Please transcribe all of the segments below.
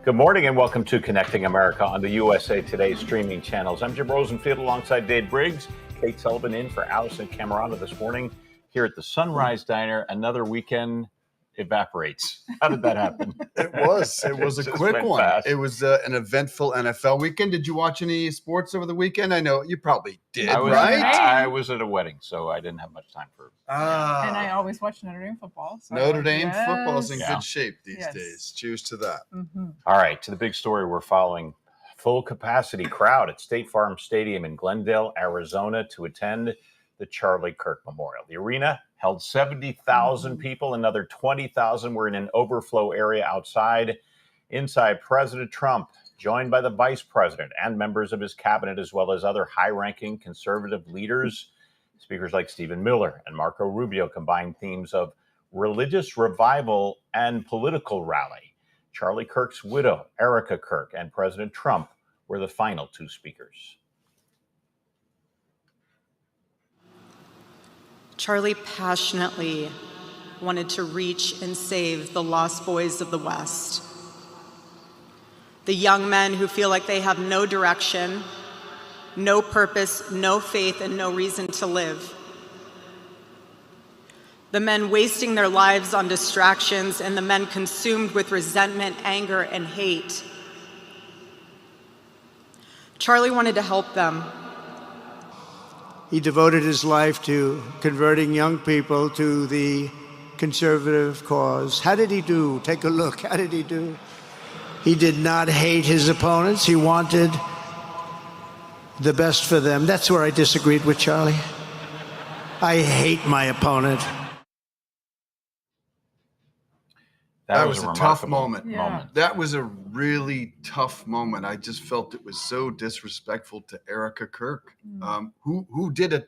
Good morning and welcome to Connecting America on the USA Today streaming channels. I'm Jim Rosenfield alongside Dave Briggs, Kate Sullivan in for Alisyn, Camerota this morning here at the Sunrise Diner. Another weekend evaporates. How did that happen? It was a quick one. Fast. It was an eventful NFL weekend. Did you watch any sports over the weekend? I know you probably did, right? I was at a wedding, so I didn't have much time for And I always watch Notre Dame football. So Notre Dame football is in good shape these days. Cheers to that. Mm-hmm. All right, to the big story we're following. Full capacity crowd at State Farm Stadium in Glendale, Arizona to attend the Charlie Kirk Memorial. The arena held 70,000 people. Another 20,000 were in an overflow area outside. Inside, President Trump, joined by the vice president and members of his cabinet, as well as other high-ranking conservative leaders. Speakers like Stephen Miller and Marco Rubio combined themes of religious revival and political rally. Charlie Kirk's widow, Erica Kirk, and President Trump were the final two speakers. Charlie passionately wanted to reach and save the lost boys of the West. The young men who feel like they have no direction, no purpose, no faith, and no reason to live. The men wasting their lives on distractions, and the men consumed with resentment, anger, and hate. Charlie wanted to help them. He devoted his life to converting young people to the conservative cause. How did he do? Take a look. How did he do? He did not hate his opponents. He wanted the best for them. That's where I disagreed with Charlie. I hate my opponent. That was a tough moment. Yeah. That was a really tough moment. I just felt it was so disrespectful to Erica Kirk, who did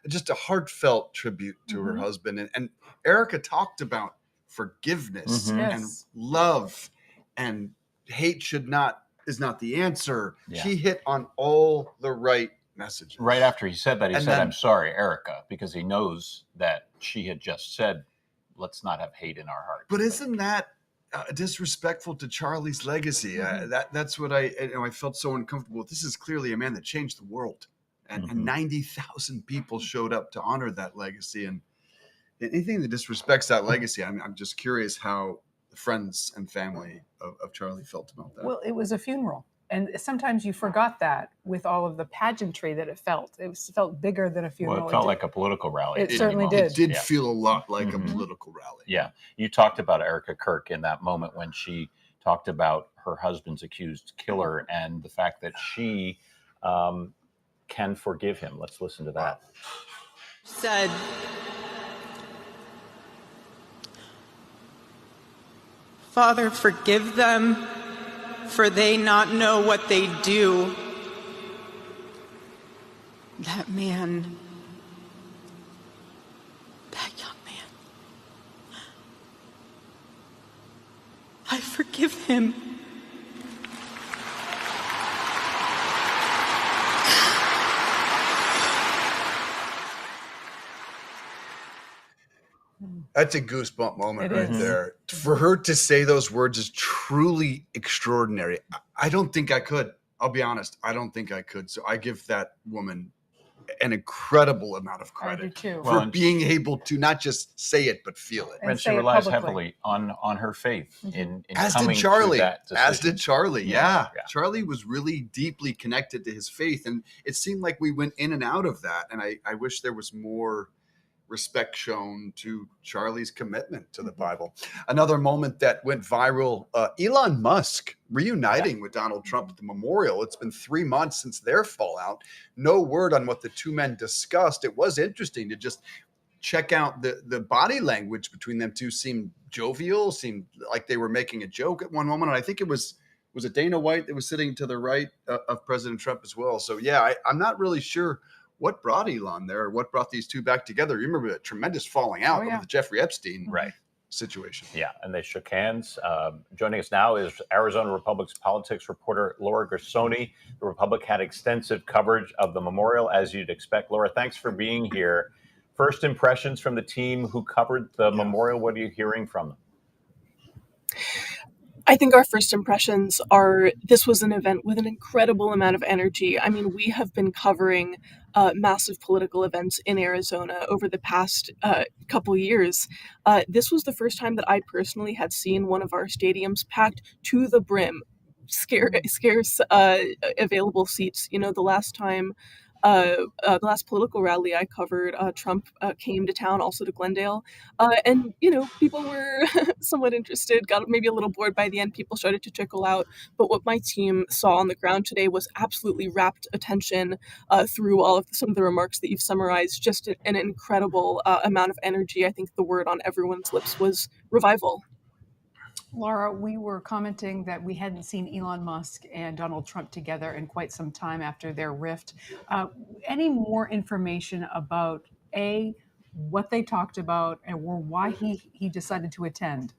just a heartfelt tribute to her husband. And Erica talked about forgiveness and love, and hate is not the answer. Yeah. She hit on all the right messages. Right after he said that, he said, then, "I'm sorry, Erica," because he knows that she had just said, "Let's not have hate in our hearts." But isn't that disrespectful to Charlie's legacy? That's what I felt so uncomfortable with. This is clearly a man that changed the world, and 90,000 people showed up to honor that legacy. And anything that disrespects that legacy, I'm just curious how the friends and family of Charlie felt about that. Well, it was a funeral. And sometimes you forgot that with all of the pageantry that it felt. It felt bigger than a funeral. Well, it felt like a political rally. It certainly did. It did feel a lot like a political rally. Yeah. You talked about Erica Kirk in that moment when she talked about her husband's accused killer and the fact that she can forgive him. Let's listen to that. Said, "Father, forgive them, for they not know what they do." That man, that young man, I forgive him. That's a goosebump moment right is. there. For her to say those words is truly extraordinary. I don't think I could. I'll be honest. I don't think I could. So I give that woman an incredible amount of credit I do too. for being able to not just say it, but feel it. And she say it relies publicly. heavily on her faith in As coming did Charlie. to that decision. As did Charlie. Yeah. Yeah. Charlie was really deeply connected to his faith. And it seemed like we went in and out of that. And I wish there was more respect shown to Charlie's commitment to the Bible. Another moment that went viral, Elon Musk reuniting with Donald Trump at the memorial. It's been 3 months since their fallout. No word on what the two men discussed. It was interesting to just check out the body language between them two. Seemed jovial, seemed like they were making a joke at one moment. And I think it was it Dana White that was sitting to the right of President Trump as well. So yeah, I'm not really sure what brought Elon there, or what brought these two back together. You remember the tremendous falling out over the Jeffrey Epstein situation. Yeah, and they shook hands. Joining us now is Arizona Republic's politics reporter Laura Gersoni. The Republic had extensive coverage of the memorial, as you'd expect. Laura, thanks for being here. First impressions from the team who covered the memorial. What are you hearing from them? I think our first impressions are this was an event with an incredible amount of energy. I mean, we have been covering massive political events in Arizona over the past couple years. This was the first time that I personally had seen one of our stadiums packed to the brim. Scarce available seats. You know, the last political rally I covered, Trump came to town, also to Glendale, and you know, people were somewhat interested, got maybe a little bored by the end. People started to trickle out. But what my team saw on the ground today was absolutely rapt attention through all of some of the remarks that you've summarized. Just an incredible amount of energy. I think the word on everyone's lips was revival. Laura, we were commenting that we hadn't seen Elon Musk and Donald Trump together in quite some time after their rift. Any more information about what they talked about, or why he decided to attend?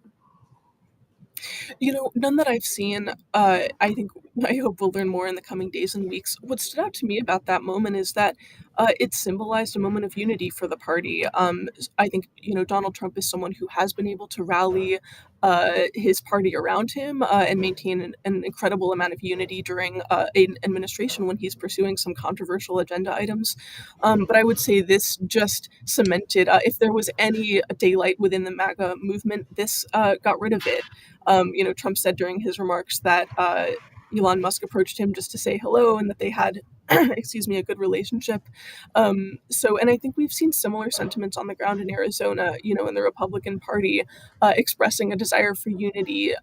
You know, none that I've seen. I think I hope we'll learn more in the coming days and weeks. What stood out to me about that moment is that it symbolized a moment of unity for the party. I think, you know, Donald Trump is someone who has been able to rally his party around him and maintain an incredible amount of unity during an administration when he's pursuing some controversial agenda items. But I would say this just cemented, if there was any daylight within the MAGA movement, this got rid of it. You know, Trump said during his remarks that Elon Musk approached him just to say hello and that they had, excuse me, a good relationship. And I think we've seen similar sentiments on the ground in Arizona, you know, in the Republican Party, expressing a desire for unity,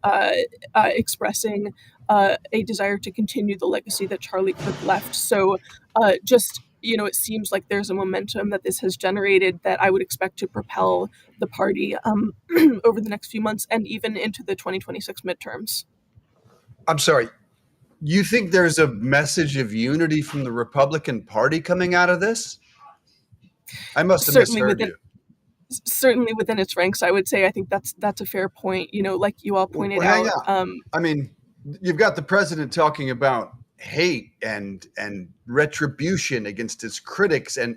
expressing a desire to continue the legacy that Charlie Kirk left. So just, you know, it seems like there's a momentum that this has generated that I would expect to propel the party over the next few months and even into the 2026 midterms. I'm sorry. You think there's a message of unity from the Republican Party coming out of this? I must have Certainly misheard within you. certainly within its ranks, I would say. I think that's a fair point. You know, like you all pointed Well, hang out. on. I mean, you've got the president talking about hate and retribution against his critics, and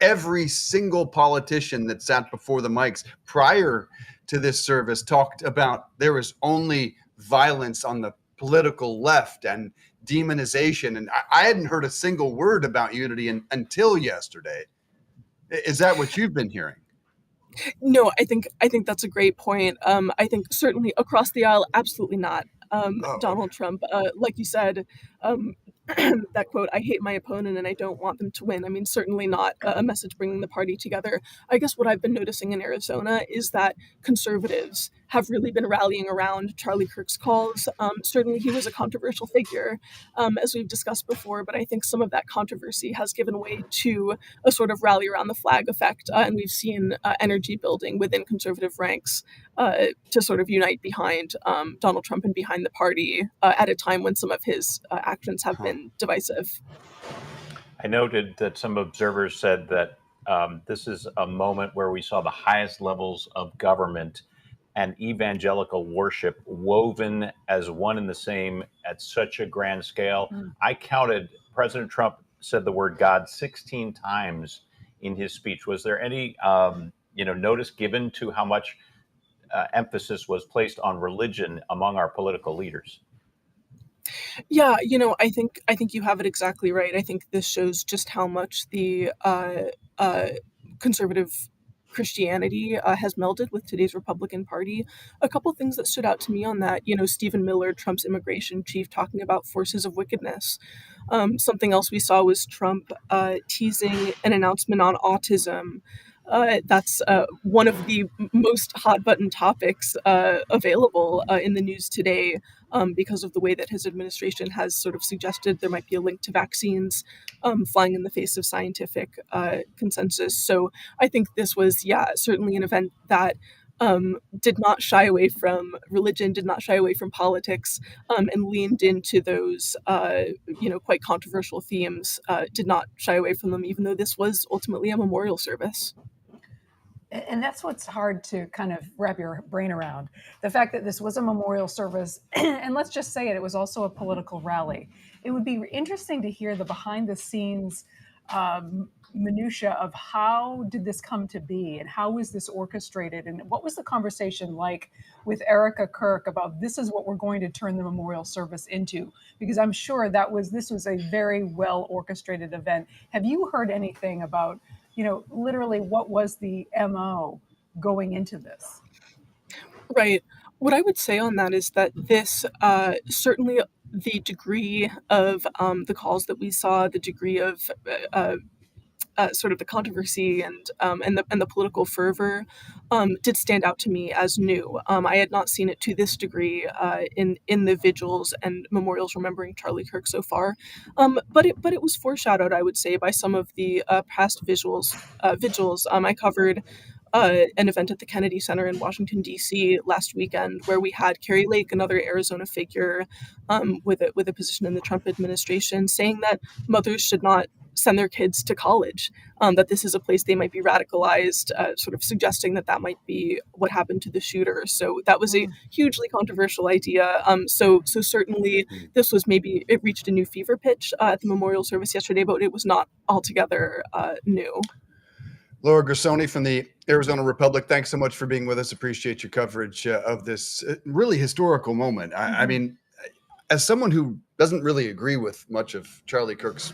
every single politician that sat before the mics prior to this service talked about there was only violence on the political left and demonization. And I hadn't heard a single word about unity until yesterday. Is that what you've been hearing? No, I think that's a great point. I think certainly across the aisle, absolutely not. Donald Trump, like you said, um, that quote, "I hate my opponent and I don't want them to win." I mean, certainly not a message bringing the party together. I guess what I've been noticing in Arizona is that conservatives have really been rallying around Charlie Kirk's calls. Certainly, he was a controversial figure, as we've discussed before, but I think some of that controversy has given way to a sort of rally around the flag effect, and we've seen energy building within conservative ranks to sort of unite behind Donald Trump and behind the party at a time when some of his actions have been divisive. I noted that some observers said that this is a moment where we saw the highest levels of government and evangelical worship woven as one and the same at such a grand scale. I counted, President Trump said the word God 16 times in his speech. Was there any notice given to how much emphasis was placed on religion among our political leaders? Yeah, you know, I think you have it exactly right. I think this shows just how much the conservative Christianity has melded with today's Republican Party. A couple things that stood out to me on that, you know, Stephen Miller, Trump's immigration chief, talking about forces of wickedness. Something else we saw was Trump teasing an announcement on autism. That's one of the most hot button topics available in the news today because of the way that his administration has sort of suggested there might be a link to vaccines flying in the face of scientific consensus. So I think this was, yeah, certainly an event that did not shy away from religion, did not shy away from politics, and leaned into those, quite controversial themes, did not shy away from them, even though this was ultimately a memorial service. And that's what's hard to kind of wrap your brain around. The fact that this was a memorial service, and let's just say it was also a political rally. It would be interesting to hear the behind the scenes minutia of how did this come to be and how was this orchestrated and what was the conversation like with Erica Kirk about this is what we're going to turn the memorial service into, because I'm sure this was a very well orchestrated event. Have you heard anything about, literally what was the MO going into this? Right. What I would say on that is that this certainly the degree of the calls that we saw, the degree of sort of the controversy and the political fervor did stand out to me as new. I had not seen it to this degree in the vigils and memorials remembering Charlie Kirk so far, but it was foreshadowed, I would say, by some of the past vigils. I covered an event at the Kennedy Center in Washington, D.C. last weekend, where we had Carrie Lake, another Arizona figure with a position in the Trump administration, saying that mothers should not send their kids to college, that this is a place they might be radicalized, sort of suggesting that might be what happened to the shooter. So that was a hugely controversial idea. So certainly this was maybe, it reached a new fever pitch at the memorial service yesterday, but it was not altogether new. Laura Grissoni from the Arizona Republic, thanks so much for being with us. Appreciate your coverage of this really historical moment. I mean, as someone who doesn't really agree with much of Charlie Kirk's,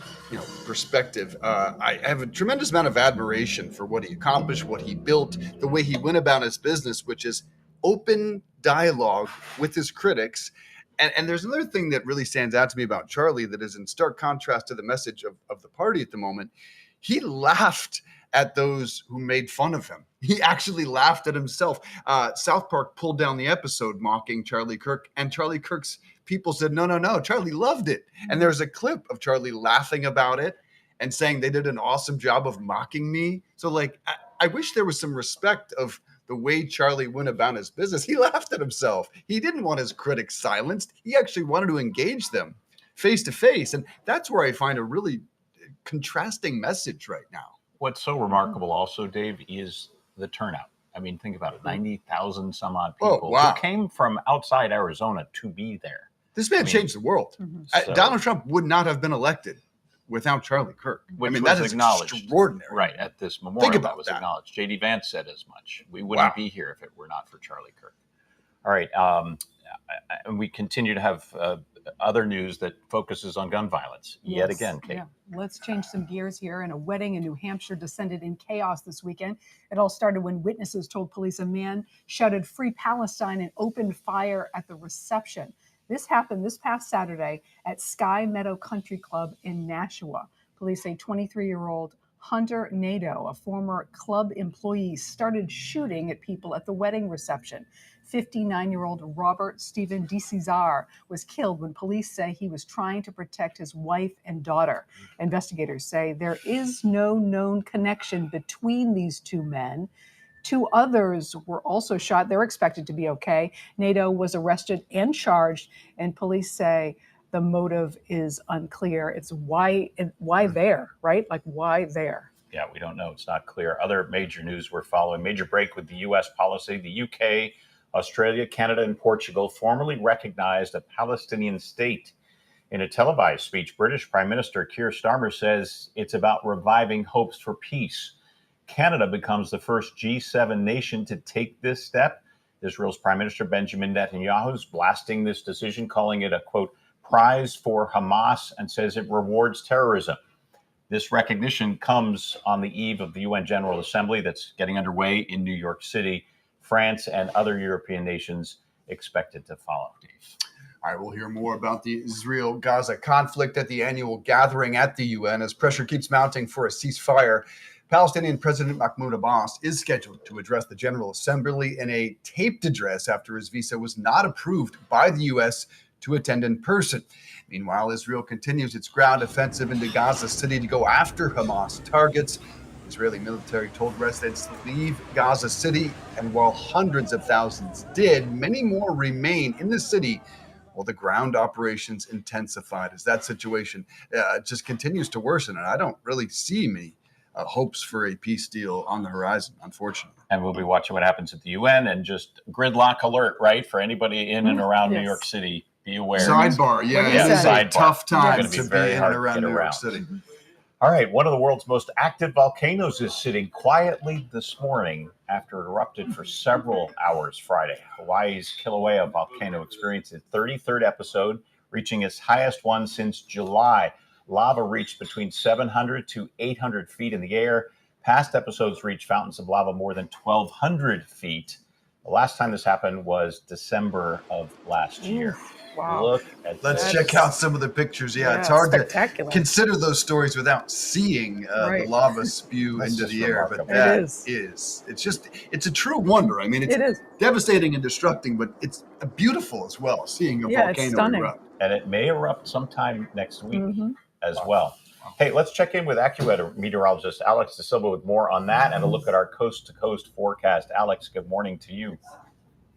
perspective, I have a tremendous amount of admiration for what he accomplished, what he built, the way he went about his business, which is open dialogue with his critics. And there's another thing that really stands out to me about Charlie that is in stark contrast to the message of the party at the moment. He laughed at those who made fun of him. He actually laughed at himself. South Park pulled down the episode mocking Charlie Kirk, and Charlie Kirk's people said, no, Charlie loved it. And there's a clip of Charlie laughing about it and saying they did an awesome job of mocking me. So I wish there was some respect of the way Charlie went about his business. He laughed at himself. He didn't want his critics silenced. He actually wanted to engage them face to face. And that's where I find a really contrasting message right now. What's so remarkable also, Dave, is the turnout. I mean, think about it, 90,000 some odd people who came from outside Arizona to be there. This man changed the world. So, Donald Trump would not have been elected without Charlie Kirk. That is extraordinary. Right, at this memorial, think about that was acknowledged. J.D. Vance said as much. We wouldn't be here if it were not for Charlie Kirk. All right, and we continue to have other news that focuses on gun violence yet again, Kate. Yeah. Let's change some gears here. And a wedding in New Hampshire descended in chaos this weekend. It all started when witnesses told police a man shouted "Free Palestine" and opened fire at the reception. This happened this past Saturday at Sky Meadow Country Club in Nashua. Police say 23-year-old Hunter Nadeau, a former club employee, started shooting at people at the wedding reception. 59-year-old Robert Stephen DeCesar was killed when police say he was trying to protect his wife and daughter. Investigators say there is no known connection between these two men. 2 others were also shot. They're expected to be okay. Nadeau was arrested and charged, and police say the motive is unclear. It's why there, right? Like, why there? Yeah, we don't know. It's not clear. Other major news we're following. Major break with the U.S. policy. The UK, Australia, Canada, and Portugal formally recognized a Palestinian state. In a televised speech, British Prime Minister Keir Starmer says it's about reviving hopes for peace. Canada becomes the first G7 nation to take this step. Israel's Prime Minister Benjamin Netanyahu is blasting this decision, calling it a, quote, prize for Hamas, and says it rewards terrorism. This recognition comes on the eve of the UN General Assembly that's getting underway in New York City. France and other European nations expected to follow. Dave. All right, we'll hear more about the Israel-Gaza conflict at the annual gathering at the UN as pressure keeps mounting for a ceasefire. Palestinian President Mahmoud Abbas is scheduled to address the General Assembly in a taped address after his visa was not approved by the U.S. to attend in person. Meanwhile, Israel continues its ground offensive into Gaza City to go after Hamas targets. Israeli military told residents to leave Gaza City, and while hundreds of thousands did, many more remain in the city while the ground operations intensified as that situation just continues to worsen. And I don't really see many hopes for a peace deal on the horizon, unfortunately. And we'll be watching what happens at the UN, and just gridlock alert, right? For anybody in and around New York City, be aware. Sidebar, it is a tough time to be in and around New York City. All right, one of the world's most active volcanoes is sitting quietly this morning after it erupted for several hours Friday. Hawaii's Kilauea volcano experienced its 33rd episode, reaching its highest one since July. Lava reached between 700 to 800 feet in the air. Past episodes reached fountains of lava more than 1,200 feet. The last time this happened was December of last year. Oof, wow. Look at Let's this. check out some of the pictures. Yeah, it's Yeah, hard to spectacular. consider those stories without seeing the Right. lava spew That's into just the air. But remarkable. It that is. it's a true wonder. I mean, it's It is. devastating and destructing, but it's beautiful as well, seeing a Yeah, it's volcano stunning. erupt. And it may erupt sometime next week Mhm. as well. Hey, let's check in with AccuWeather meteorologist Alex De Silva with more on that and a look at our coast-to-coast forecast. Alex, good morning to you.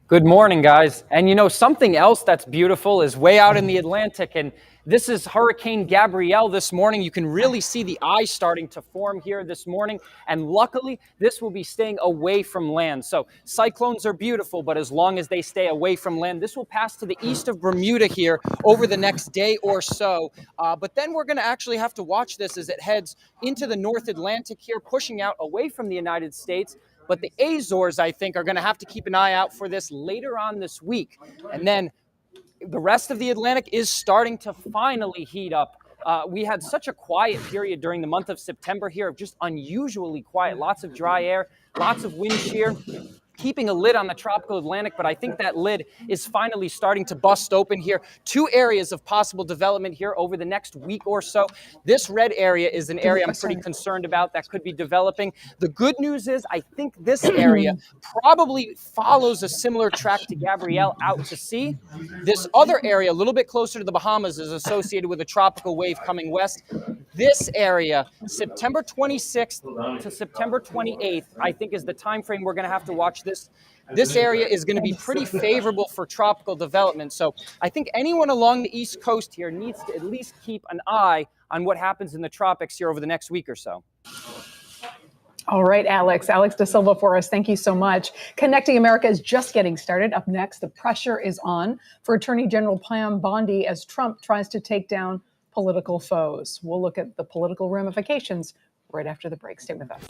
Good morning, guys. And you know, something else that's beautiful is way out in the Atlantic. And this is Hurricane Gabrielle this morning. You can really see the eye starting to form here this morning. And luckily, this will be staying away from land. So cyclones are beautiful, but as long as they stay away from land, this will pass to the east of Bermuda here over the next day or so. But then we're going to actually have to watch this as it heads into the North Atlantic here, pushing out away from the United States. But the Azores, I think, are going to have to keep an eye out for this later on this week. And then the rest of the Atlantic is starting to finally heat up. We had such a quiet period during the month of September here, of just unusually quiet. Lots of dry air, lots of wind shear, keeping a lid on the tropical Atlantic, but I think that lid is finally starting to bust open here. 2 areas of possible development here over the next week or so. This red area is an area I'm pretty concerned about that could be developing. The good news is I think this area probably follows a similar track to Gabrielle out to sea. This other area, a little bit closer to the Bahamas, is associated with a tropical wave coming west. This area, September 26th to September 28th, I think is the time frame we're going to have to watch this. This area is going to be pretty favorable for tropical development. So I think anyone along the East Coast here needs to at least keep an eye on what happens in the tropics here over the next week or so. All right, Alex De Silva for us. Thank you so much. Connecting America is just getting started. Up next, the pressure is on for Attorney General Pam Bondi as Trump tries to take down political foes. We'll look at the political ramifications right after the break. Stay with us.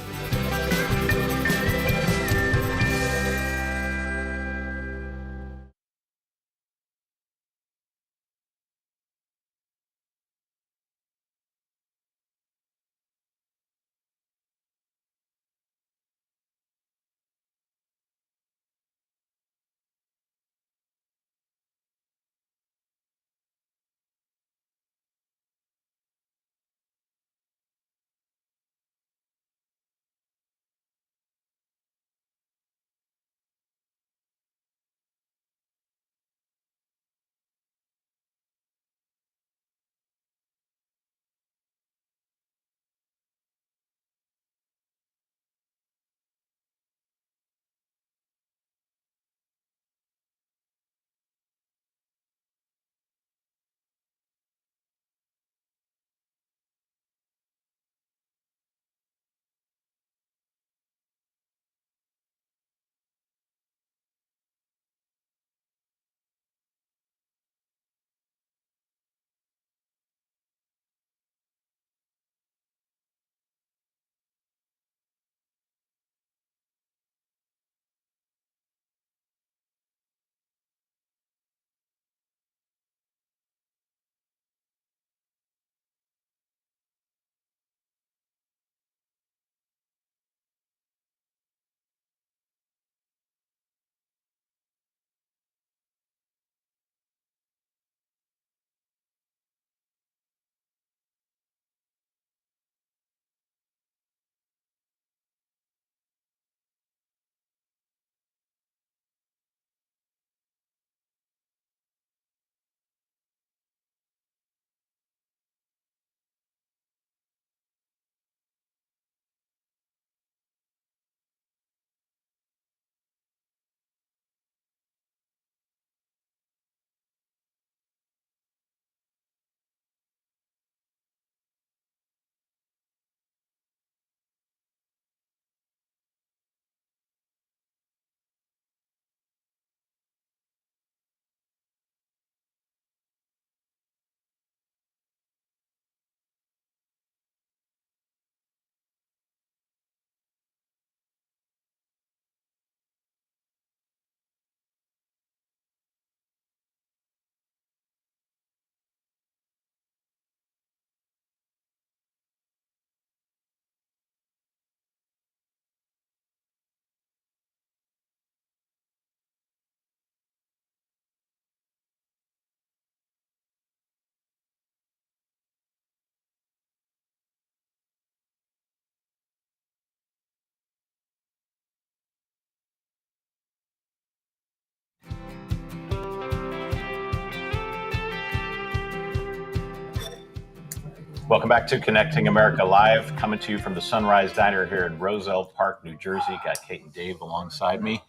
Welcome back to Connecting America Live, coming to you from the Sunrise Diner here in Roselle Park, New Jersey. Got Kate and Dave alongside me.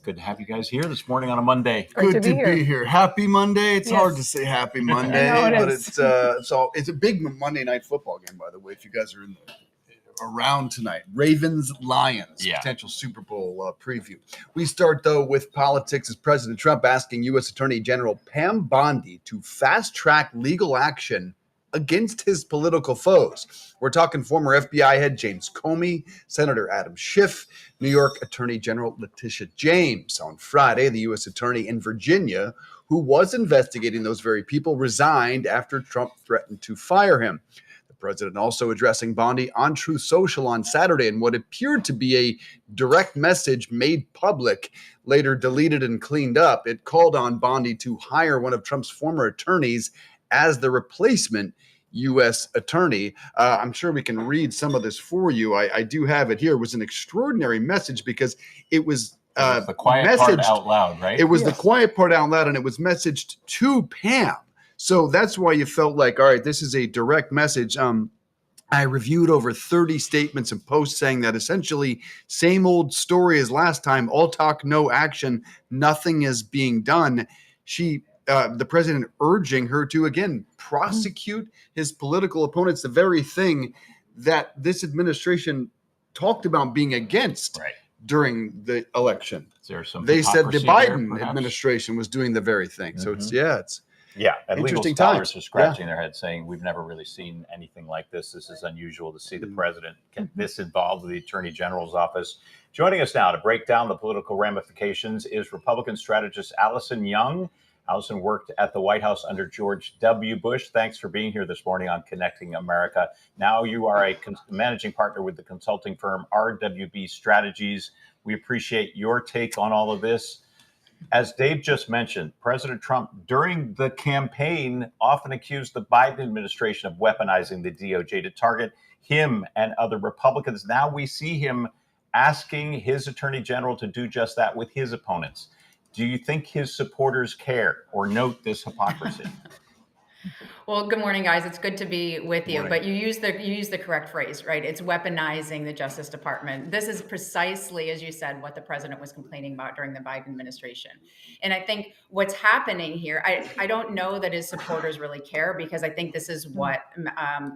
Good to have you guys here this morning on a Monday. Great Good to be here. Happy Monday. It's Yes. hard to say happy Monday, I know it but is. it's a big Monday night football game, by the way, if you guys are around tonight. Ravens Lions, potential Super Bowl preview. We start though with politics as President Trump asking U.S. Attorney General Pam Bondi to fast track legal action against his political foes. We're talking former FBI head James Comey, Senator Adam Schiff, New York Attorney General Letitia James. On Friday, the U.S. Attorney in Virginia, who was investigating those very people, resigned after Trump threatened to fire him. The president also addressing Bondi on Truth Social on Saturday in what appeared to be a direct message made public, later deleted and cleaned up. It called on Bondi to hire one of Trump's former attorneys as the replacement U.S. attorney. I'm sure we can read some of this for you. I do have it here. It was an extraordinary message because it was the quiet part out loud, right? It was the quiet part out loud, and it was messaged to Pam. So that's why you felt like, all right, this is a direct message. I reviewed over 30 statements and posts saying that essentially same old story as last time, all talk, no action, nothing is being done. The president urging her to, again, prosecute his political opponents, the very thing that this administration talked about being against during the election. They said the Biden administration was doing the very thing. So it's and legal scholars are scratching their heads saying we've never really seen anything like this. This is unusual to see the president get this involved with the attorney general's office. Joining us now to break down the political ramifications is Republican strategist Alisyn Young. Alisyn worked at the White House under George W. Bush. Thanks for being here this morning on Connecting America. Now you are a managing partner with the consulting firm RWB Strategies. We appreciate your take on all of this. As Dave just mentioned, President Trump, during the campaign, often accused the Biden administration of weaponizing the DOJ to target him and other Republicans. Now we see him asking his attorney general to do just that with his opponents. Do you think his supporters care or note this hypocrisy? Well, good morning, guys. It's good to be with you. But you use the correct phrase, right? It's weaponizing the Justice Department. This is precisely, as you said, what the president was complaining about during the Biden administration. And I think what's happening here, I don't know that his supporters really care, because I think this is what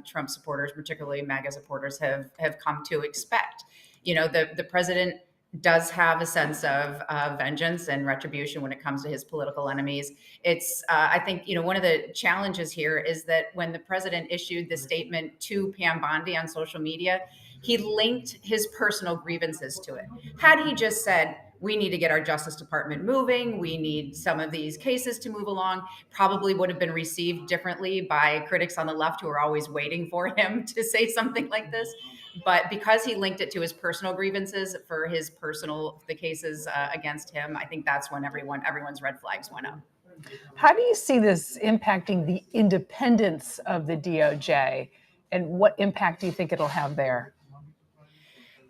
Trump supporters, particularly MAGA supporters, have come to expect. You know, the president does have a sense of vengeance and retribution when it comes to his political enemies. It's, I think, you know, one of the challenges here is that when the president issued the statement to Pam Bondi on social media, he linked his personal grievances to it. Had he just said, we need to get our Justice Department moving, we need some of these cases to move along, probably would have been received differently by critics on the left who are always waiting for him to say something like this. But because he linked it to his personal grievances for the cases against him, I think that's when everyone's red flags went up. How do you see this impacting the independence of the DOJ, and what impact do you think it'll have there?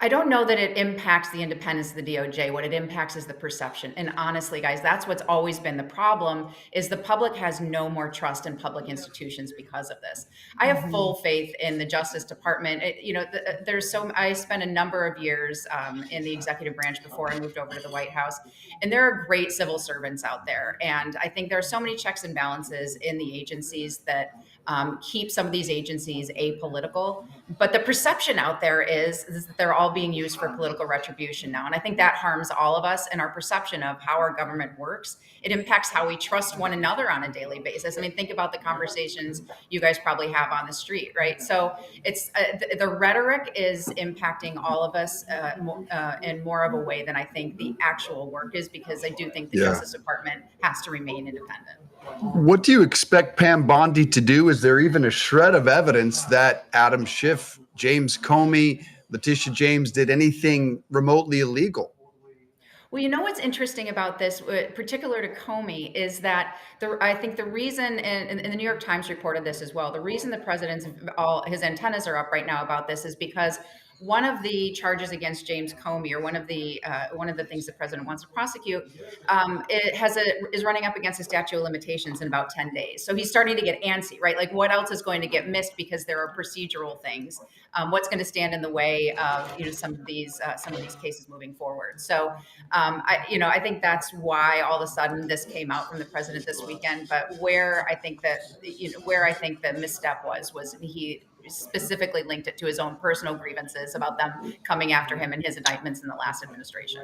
I don't know that it impacts the independence of the DOJ. What it impacts is the perception. And honestly, guys, that's what's always been the problem, is the public has no more trust in public institutions because of this. I have full faith in the Justice Department. I spent a number of years in the executive branch before I moved over to the White House, and there are great civil servants out there. And I think there are so many checks and balances in the agencies that keep some of these agencies apolitical. But the perception out there is that they're all being used for political retribution now. And I think that harms all of us and our perception of how our government works. It impacts how we trust one another on a daily basis. I mean, think about the conversations you guys probably have on the street, right? So it's the rhetoric is impacting all of us in more of a way than I think the actual work is, because I do think the Justice Department has to remain independent. What do you expect Pam Bondi to do? Is there even a shred of evidence that Adam Schiff, James Comey, Letitia James did anything remotely illegal? Well, you know what's interesting about this, particular to Comey, is that I think the reason, and the New York Times reported this as well, the reason the president's his antennas are up right now about this is because one of the charges against James Comey, or one of the things the president wants to prosecute, is running up against a statute of limitations in about 10 days. So he's starting to get antsy, right? Like, what else is going to get missed because there are procedural things? What's going to stand in the way of some of these cases moving forward? So I think that's why all of a sudden this came out from the president this weekend. But where I think the misstep was he specifically linked it to his own personal grievances about them coming after him and his indictments in the last administration.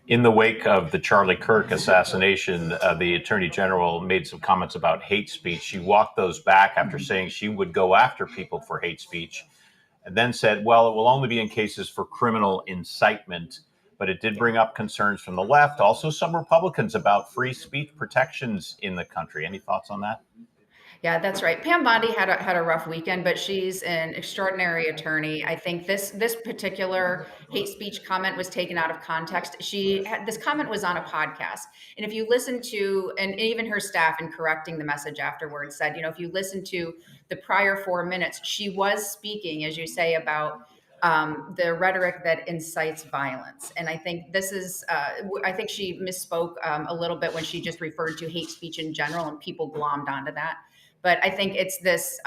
In the wake of the Charlie Kirk assassination, the Attorney General made some comments about hate speech. She walked those back after saying she would go after people for hate speech, and then said, well, it will only be in cases for criminal incitement. But it did bring up concerns from the left, also some Republicans, about free speech protections in the country. Any thoughts on that? Yeah, that's right. Pam Bondi had a rough weekend, but she's an extraordinary attorney. I think this particular hate speech comment was taken out of context. This comment was on a podcast, and if you listen to, and even her staff in correcting the message afterwards said, if you listen to the prior 4 minutes, she was speaking, as you say, about the rhetoric that incites violence. And I think I think she misspoke a little bit when she just referred to hate speech in general, and people glommed onto that. But I think it's this,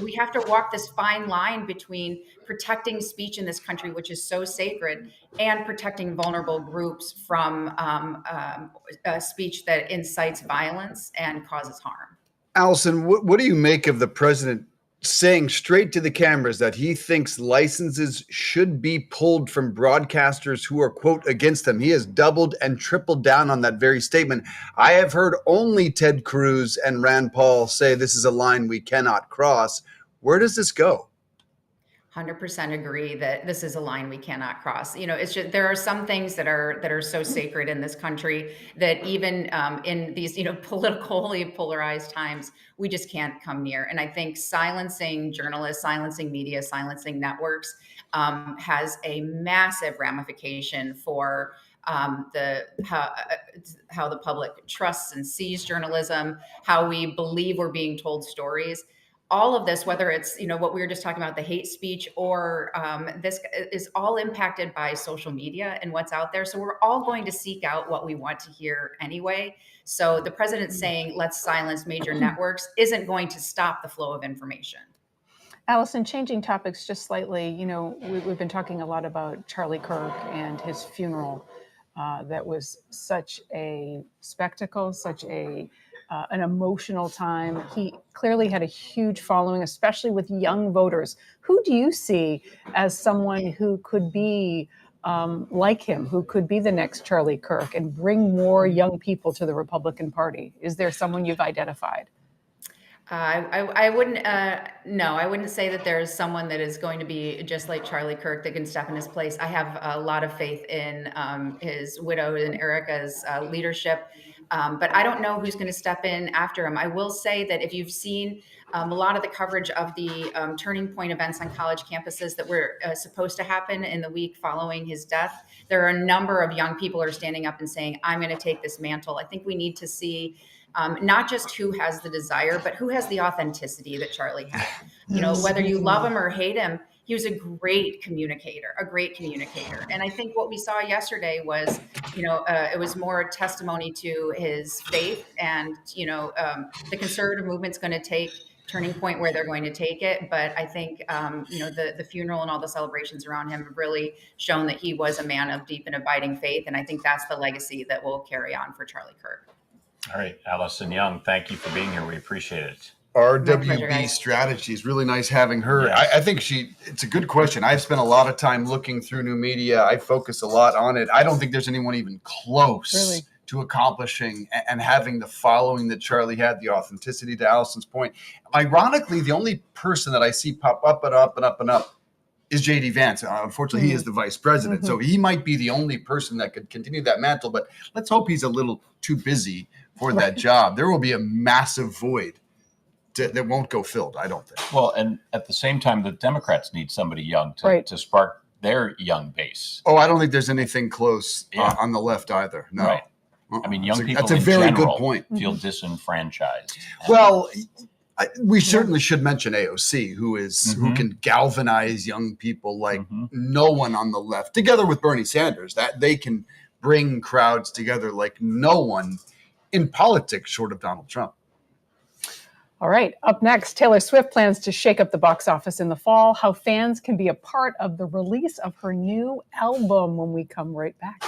we have to walk this fine line between protecting speech in this country, which is so sacred, and protecting vulnerable groups from speech that incites violence and causes harm. Alisyn, what do you make of the president saying straight to the cameras that he thinks licenses should be pulled from broadcasters who are, quote, against them? He has doubled and tripled down on that very statement. I have heard only Ted Cruz and Rand Paul say this is a line we cannot cross. Where does this go? 100% agree that this is a line we cannot cross. It's just, there are some things that are so sacred in this country that even in these politically polarized times, we just can't come near. And I think silencing journalists, silencing media, silencing networks has a massive ramification for how the public trusts and sees journalism, how we believe we're being told stories. All of this, whether it's what we were just talking about, the hate speech, or this is all impacted by social media and what's out there. So we're all going to seek out what we want to hear anyway. So the president saying let's silence major networks isn't going to stop the flow of information. Alisyn, changing topics just slightly, we've been talking a lot about Charlie Kirk and his funeral. That was such a spectacle, such an emotional time. He clearly had a huge following, especially with young voters. Who do you see as someone who could be like him, who could be the next Charlie Kirk and bring more young people to the Republican Party? Is there someone you've identified? I wouldn't. No, I wouldn't say that there's someone that is going to be just like Charlie Kirk that can step in his place. I have a lot of faith in his widow and Erica's leadership, but I don't know who's going to step in after him. I will say that if you've seen a lot of the coverage of the turning point events on college campuses that were supposed to happen in the week following his death, there are a number of young people who are standing up and saying, "I'm going to take this mantle." I think we need to see. Not just who has the desire, but who has the authenticity that Charlie had. Whether you love him or hate him, he was a great communicator. And I think what we saw yesterday was, it was more a testimony to his faith, and, the conservative movement's going to take turning point where they're going to take it. But I think, the funeral and all the celebrations around him have really shown that he was a man of deep and abiding faith. And I think that's the legacy that will carry on for Charlie Kirk. All right, Alisyn Young, thank you for being here. We appreciate it. RWB strategy is really nice having her. Yes. I think it's a good question. I've spent a lot of time looking through new media. I focus a lot on it. I don't think there's anyone even close to accomplishing and having the following that Charlie had, the authenticity, to Alisyn's point. Ironically, the only person that I see pop up and up and up and up is J.D. Vance. Unfortunately, he is the vice president. So he might be the only person that could continue that mantle, but let's hope he's a little too busy for that job. There will be a massive void that won't go filled, I don't think. Well, and at the same time, the Democrats need somebody young to spark their young base. Oh, I don't think there's anything close on the left either. No. Right. I mean, young people that's a very good point. Feel disenfranchised. Well, We certainly should mention AOC, who can galvanize young people like no one on the left, together with Bernie Sanders. That they can bring crowds together like no one in politics short of Donald Trump. All right, up next, Taylor Swift plans to shake up the box office in the fall, how fans can be a part of the release of her new album when we come right back.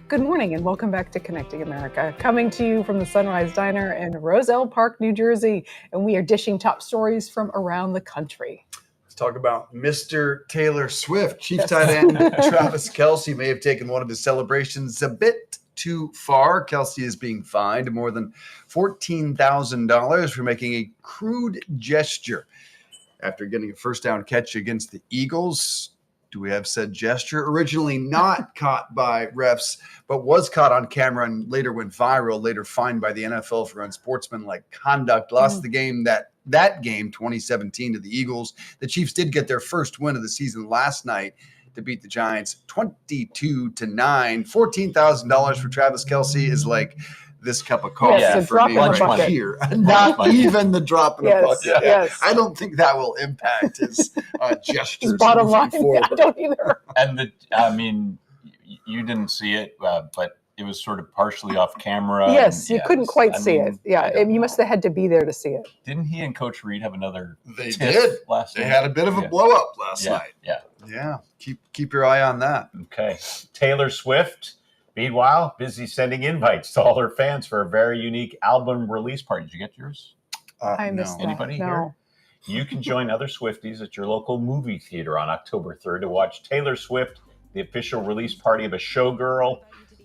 Good morning and welcome back to Connecting America, coming to you from the Sunrise Diner in Roselle Park, New Jersey, and we are dishing top stories from around the country. Let's talk about Mr. Taylor Swift. Chief tight end Travis Kelce may have taken one of his celebrations a bit too far. Kelce is being fined more than $14,000 for making a crude gesture after getting a first down catch against the Eagles. Do we have said gesture? Originally not caught by refs, but was caught on camera and later went viral, later fined by the NFL for unsportsmanlike conduct. Lost the game that game 2017 to the Eagles. The Chiefs did get their first win of the season last night to beat the Giants 22-9. $14,000 for Travis Kelce is like this cup of coffee for me right here. Not even the drop in the bucket. Yes. I don't think that will impact his gestures. His bottom line, I don't either. And you didn't see it, but it was sort of partially off camera. Yes, you couldn't quite see it. Yeah, you must have had to be there to see it. Didn't he and Coach Reed have another? They did last night. They had a bit of a blow up last night. Yeah. Keep your eye on that. Okay. Taylor Swift, meanwhile, busy sending invites to all her fans for a very unique album release party. Did you get yours? I missed that. Anybody here? You can join other Swifties at your local movie theater on October 3rd to watch Taylor Swift, the official release party of a showgirl.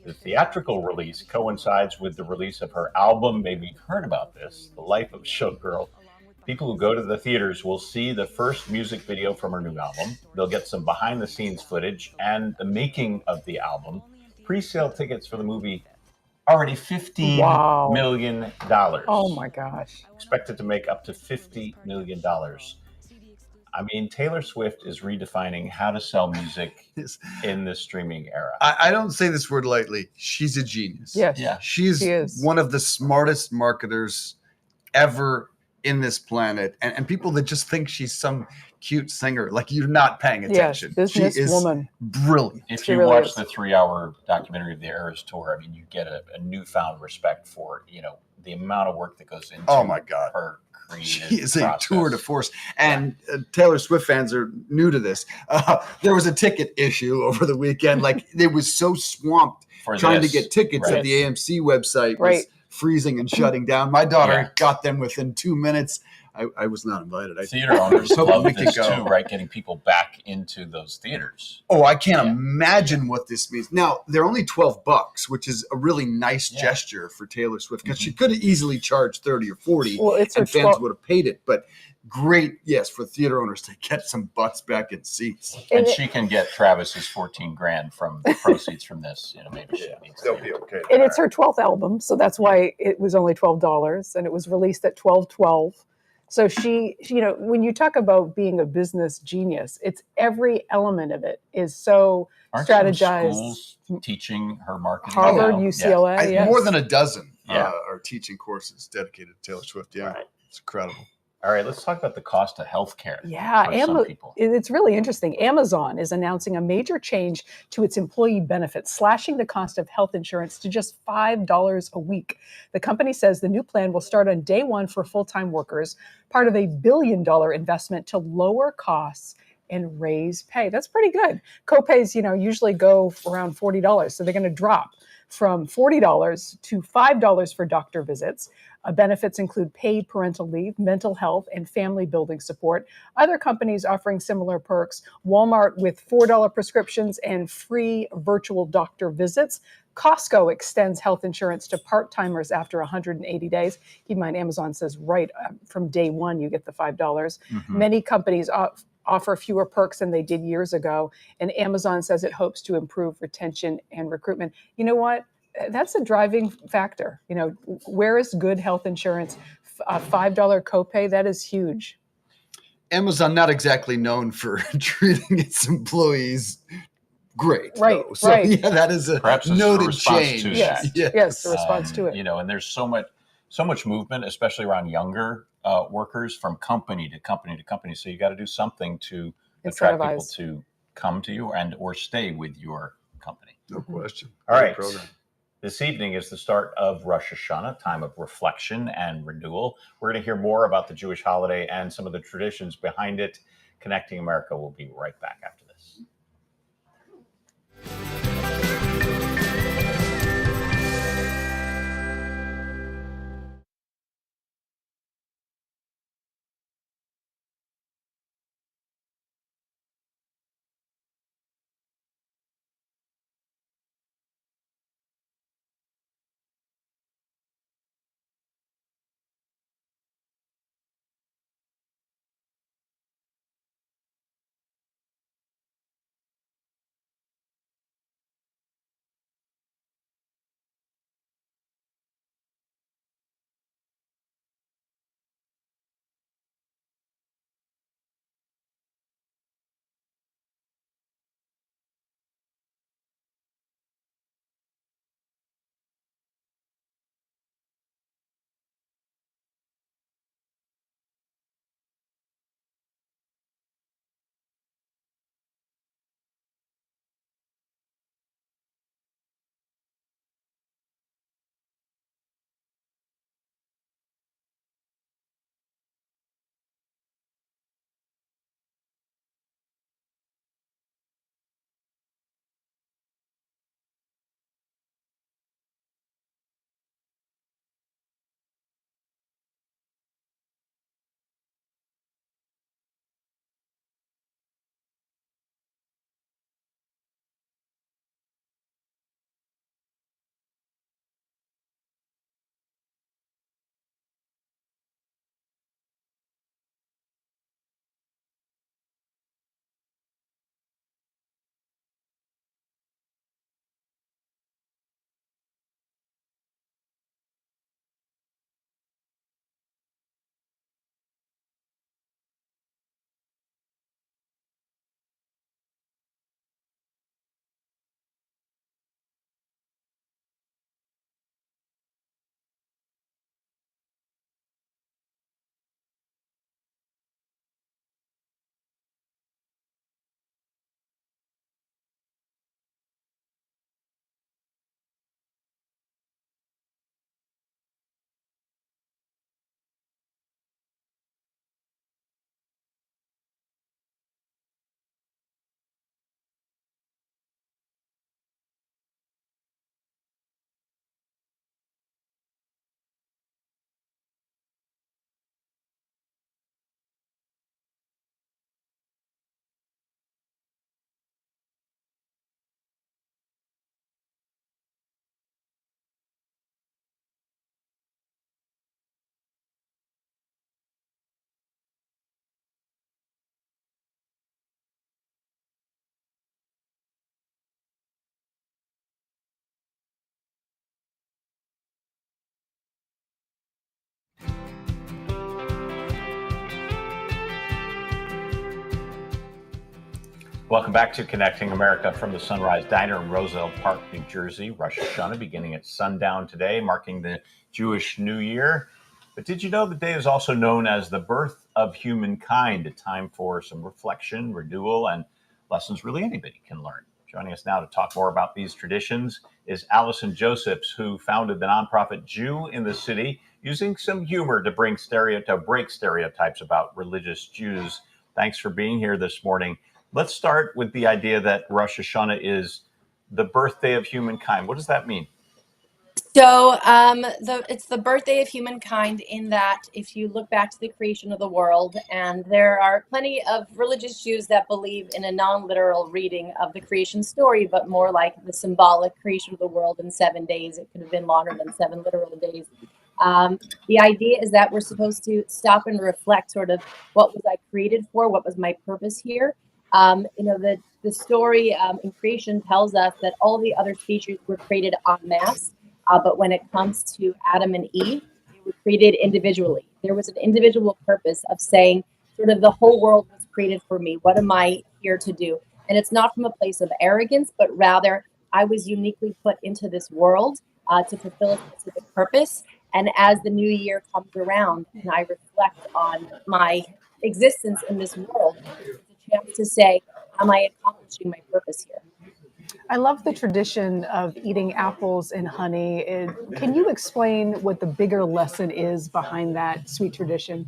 The theatrical release coincides with the release of her album. Maybe you've heard about this, The Life of Showgirl. People who go to the theaters will see the first music video from her new album. They'll get some behind the scenes footage and the making of the album. Pre-sale tickets for the movie already $15 Wow. million. Oh my gosh. Expected to make up to $50 million. I mean, Taylor Swift is redefining how to sell music in the streaming era. I don't say this word lightly. She's a genius. Yes. Yeah. She is one of the smartest marketers ever in this planet. And people that just think she's some cute singer, like you're not paying attention. Yes, she is businesswoman. brilliant. If She you really watch is. the 3-hour documentary of the Eras Tour, I mean, you get a newfound respect for, the amount of work that goes into Oh my God. her creative She is a process. tour de force. And Taylor Swift fans are new to this. There was a ticket issue over the weekend. Like, it was so swamped For trying this. to get tickets Right. that the AMC website was Right. freezing and shutting down. My daughter Yeah. got them within 2 minutes. I was not invited. Theater owners hoping love we could this go. too, right? Getting people back into those theaters. Oh, I can't Yeah. imagine what this means. Now, they're only $12, which is a really nice Yeah. gesture for Taylor Swift, because she could have easily charged 30 or 40 Well, it's her and fans 12 would have paid it. But great, yes, for theater owners to get some butts back in seats. And she can get Travis's 14 grand from the proceeds from this. Maybe she needs They'll to. be okay. And it's her 12th album, so that's why it was only $12, and it was released at 12/12. So she, when you talk about being a business genius, it's every element of it is so Aren't some strategized. schools teaching her marketing? Harvard, now? UCLA, yes. More than a dozen Yeah. are teaching courses dedicated to Taylor Swift. Yeah, Right. it's incredible. All right, let's talk about the cost of healthcare. Yeah, for some people. it's really interesting. Amazon is announcing a major change to its employee benefits, slashing the cost of health insurance to just $5 a week. The company says the new plan will start on day one for full-time workers, part of a $1 billion investment to lower costs and raise pay. That's pretty good. Copays, usually go around $40, so they're going to drop from $40 to $5 for doctor visits. Benefits include paid parental leave, mental health, and family building support. Other companies offering similar perks: Walmart with $4 prescriptions and free virtual doctor visits. Costco extends health insurance to part-timers after 180 days. Keep in mind, Amazon says right from day one you get the $5. Mm-hmm. Many companies offer fewer perks than they did years ago, and Amazon says it hopes to improve retention and recruitment. You know what? That's a driving factor. Where is good health insurance? A $5 copay, that is huge. Amazon, not exactly known for treating its employees great. Right, though. So, right. yeah, that is a Perhaps it's a noted response change. to Yes, that. yes, the response to it. And there's so much movement, especially around younger workers, from company to company to company. So you got to do something to attract people Incentivize. to come to you and or stay with your company. No question. All Great right. program. This evening is the start of Rosh Hashanah, time of reflection and renewal. We're going to hear more about the Jewish holiday and some of the traditions behind it. Connecting America will be right back after this. Welcome back to Connecting America from the Sunrise Diner in Roselle Park, New Jersey. Rosh Hashanah beginning at sundown today, marking the Jewish New Year. But did you know the day is also known as the birth of humankind, a time for some reflection, renewal, and lessons really anybody can learn? Joining us now to talk more about these traditions is Alisyn Josephs, who founded the nonprofit Jew in the City, using some humor to break stereotypes about religious Jews. Thanks for being here this morning. Let's start with the idea that Rosh Hashanah is the birthday of humankind. What does that mean? So it's the birthday of humankind in that if you look back to the creation of the world, and there are plenty of religious Jews that believe in a non-literal reading of the creation story, but more like the symbolic creation of the world in 7 days. It could have been longer than 7 literal days. The idea is that we're supposed to stop and reflect sort of what was I created for, what was my purpose here. The story in creation tells us that all the other species were created en masse. But when it comes to Adam and Eve, they were created individually. There was an individual purpose of saying, sort of, the whole world was created for me. What am I here to do? And it's not from a place of arrogance, but rather I was uniquely put into this world to fulfill a specific purpose. And as the new year comes around and I reflect on my existence in this world, it's a chance to say, am I accomplishing my purpose here? I love the tradition of eating apples and honey. Can you explain what the bigger lesson is behind that sweet tradition?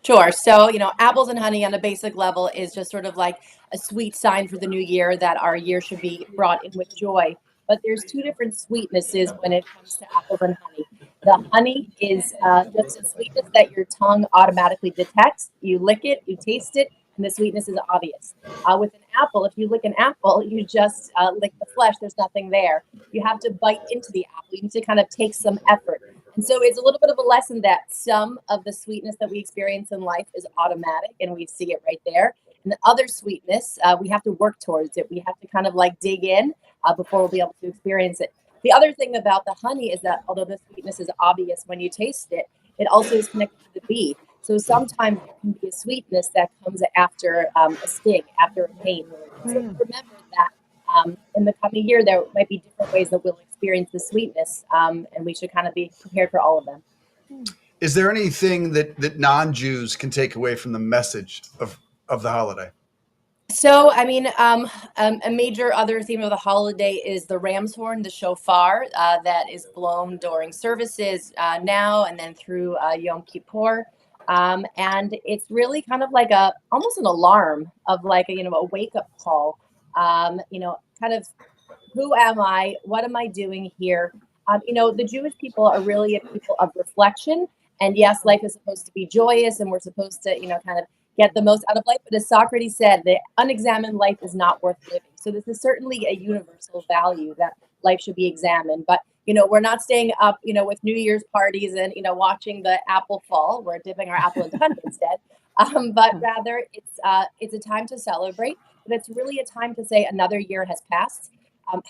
Sure. So, apples and honey on a basic level is just sort of like a sweet sign for the new year that our year should be brought in with joy. But there's 2 different sweetnesses when it comes to apples and honey. The honey is just a sweetness that your tongue automatically detects. You lick it, you taste it, and the sweetness is obvious. With an apple, if you lick an apple, you just lick the flesh. There's nothing there. You have to bite into the apple. You need to kind of take some effort. And so it's a little bit of a lesson that some of the sweetness that we experience in life is automatic, and we see it right there. And the other sweetness, we have to work towards it. We have to kind of like dig in before we'll be able to experience it. The other thing about the honey is that although the sweetness is obvious when you taste it, it also is connected to the bee. So sometimes there can be a sweetness that comes after a sting, after a pain. So remember that in the coming year, there might be different ways that we'll experience the sweetness, and we should kind of be prepared for all of them. Is there anything that non-Jews can take away from the message of the holiday? So, a major other theme of the holiday is the ram's horn, the shofar, that is blown during services now and then through Yom Kippur. And it's really kind of like almost an alarm of like a wake-up call. Kind of, who am I? What am I doing here? The Jewish people are really a people of reflection. And yes, life is supposed to be joyous, and we're supposed to, kind of get the most out of life. But as Socrates said, the unexamined life is not worth living. So this is certainly a universal value that life should be examined. But, we're not staying up, with New Year's parties and, watching the apple fall. We're dipping our apple into honey instead. But rather, it's a time to celebrate. But it's really a time to say another year has passed.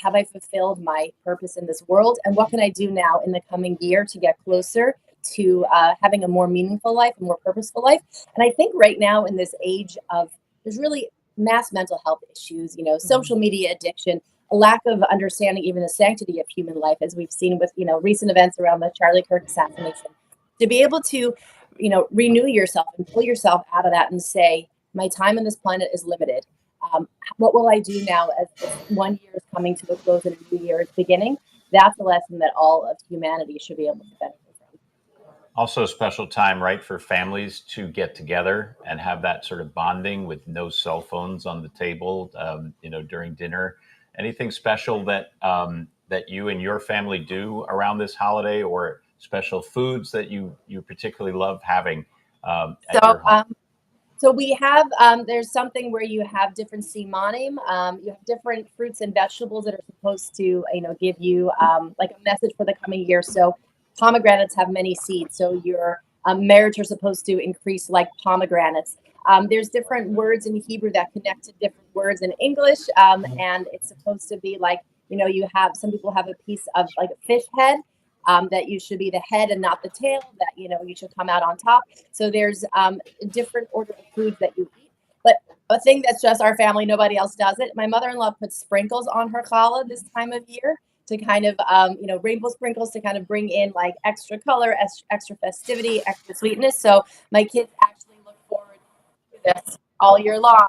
Have I fulfilled my purpose in this world? And what can I do now in the coming year to get closer to having a more meaningful life, a more purposeful life? And I think right now in this age there's really mass mental health issues, social media addiction, a lack of understanding even the sanctity of human life, as we've seen with, recent events around the Charlie Kirk assassination. To be able to, renew yourself and pull yourself out of that and say, my time on this planet is limited. What will I do now as this 1 year is coming to a close and a new year is beginning? That's a lesson that all of humanity should be able to benefit from. Also a special time, right, for families to get together and have that sort of bonding with no cell phones on the table, during dinner. Anything special that you and your family do around this holiday, or special foods that you particularly love having at your home? So we have, there's something where you have different simanim. You have different fruits and vegetables that are supposed to, give you like a message for the coming year. So pomegranates have many seeds. So your marriage are supposed to increase like pomegranates. There's different words in Hebrew that connect to different words in English. And it's supposed to be like, some people have a piece of like a fish head. That you should be the head and not the tail, that, you should come out on top. So there's a different order of foods that you eat. But a thing that's just our family. Nobody else does it. My mother-in-law puts sprinkles on her challah this time of year to kind of, rainbow sprinkles to kind of bring in like extra color, extra festivity, extra sweetness. So my kids actually look forward to this all year long,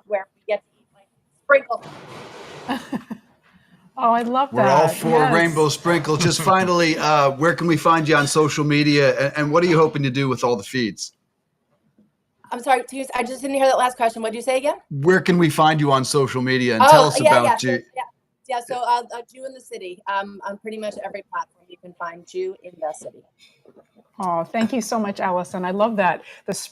where we get to eat like sprinkles. Oh, I love that. We're all for Yes. rainbow sprinkles. Just finally, where can we find you on social media, and what are you hoping to do with all the feeds? I'm sorry, I just didn't hear that last question. What did you say again? Where can we find you on social media, and tell us about you? So Jew in the City. On pretty much every platform you can find Jew in the City. Oh, thank you so much, Alisyn. I love that.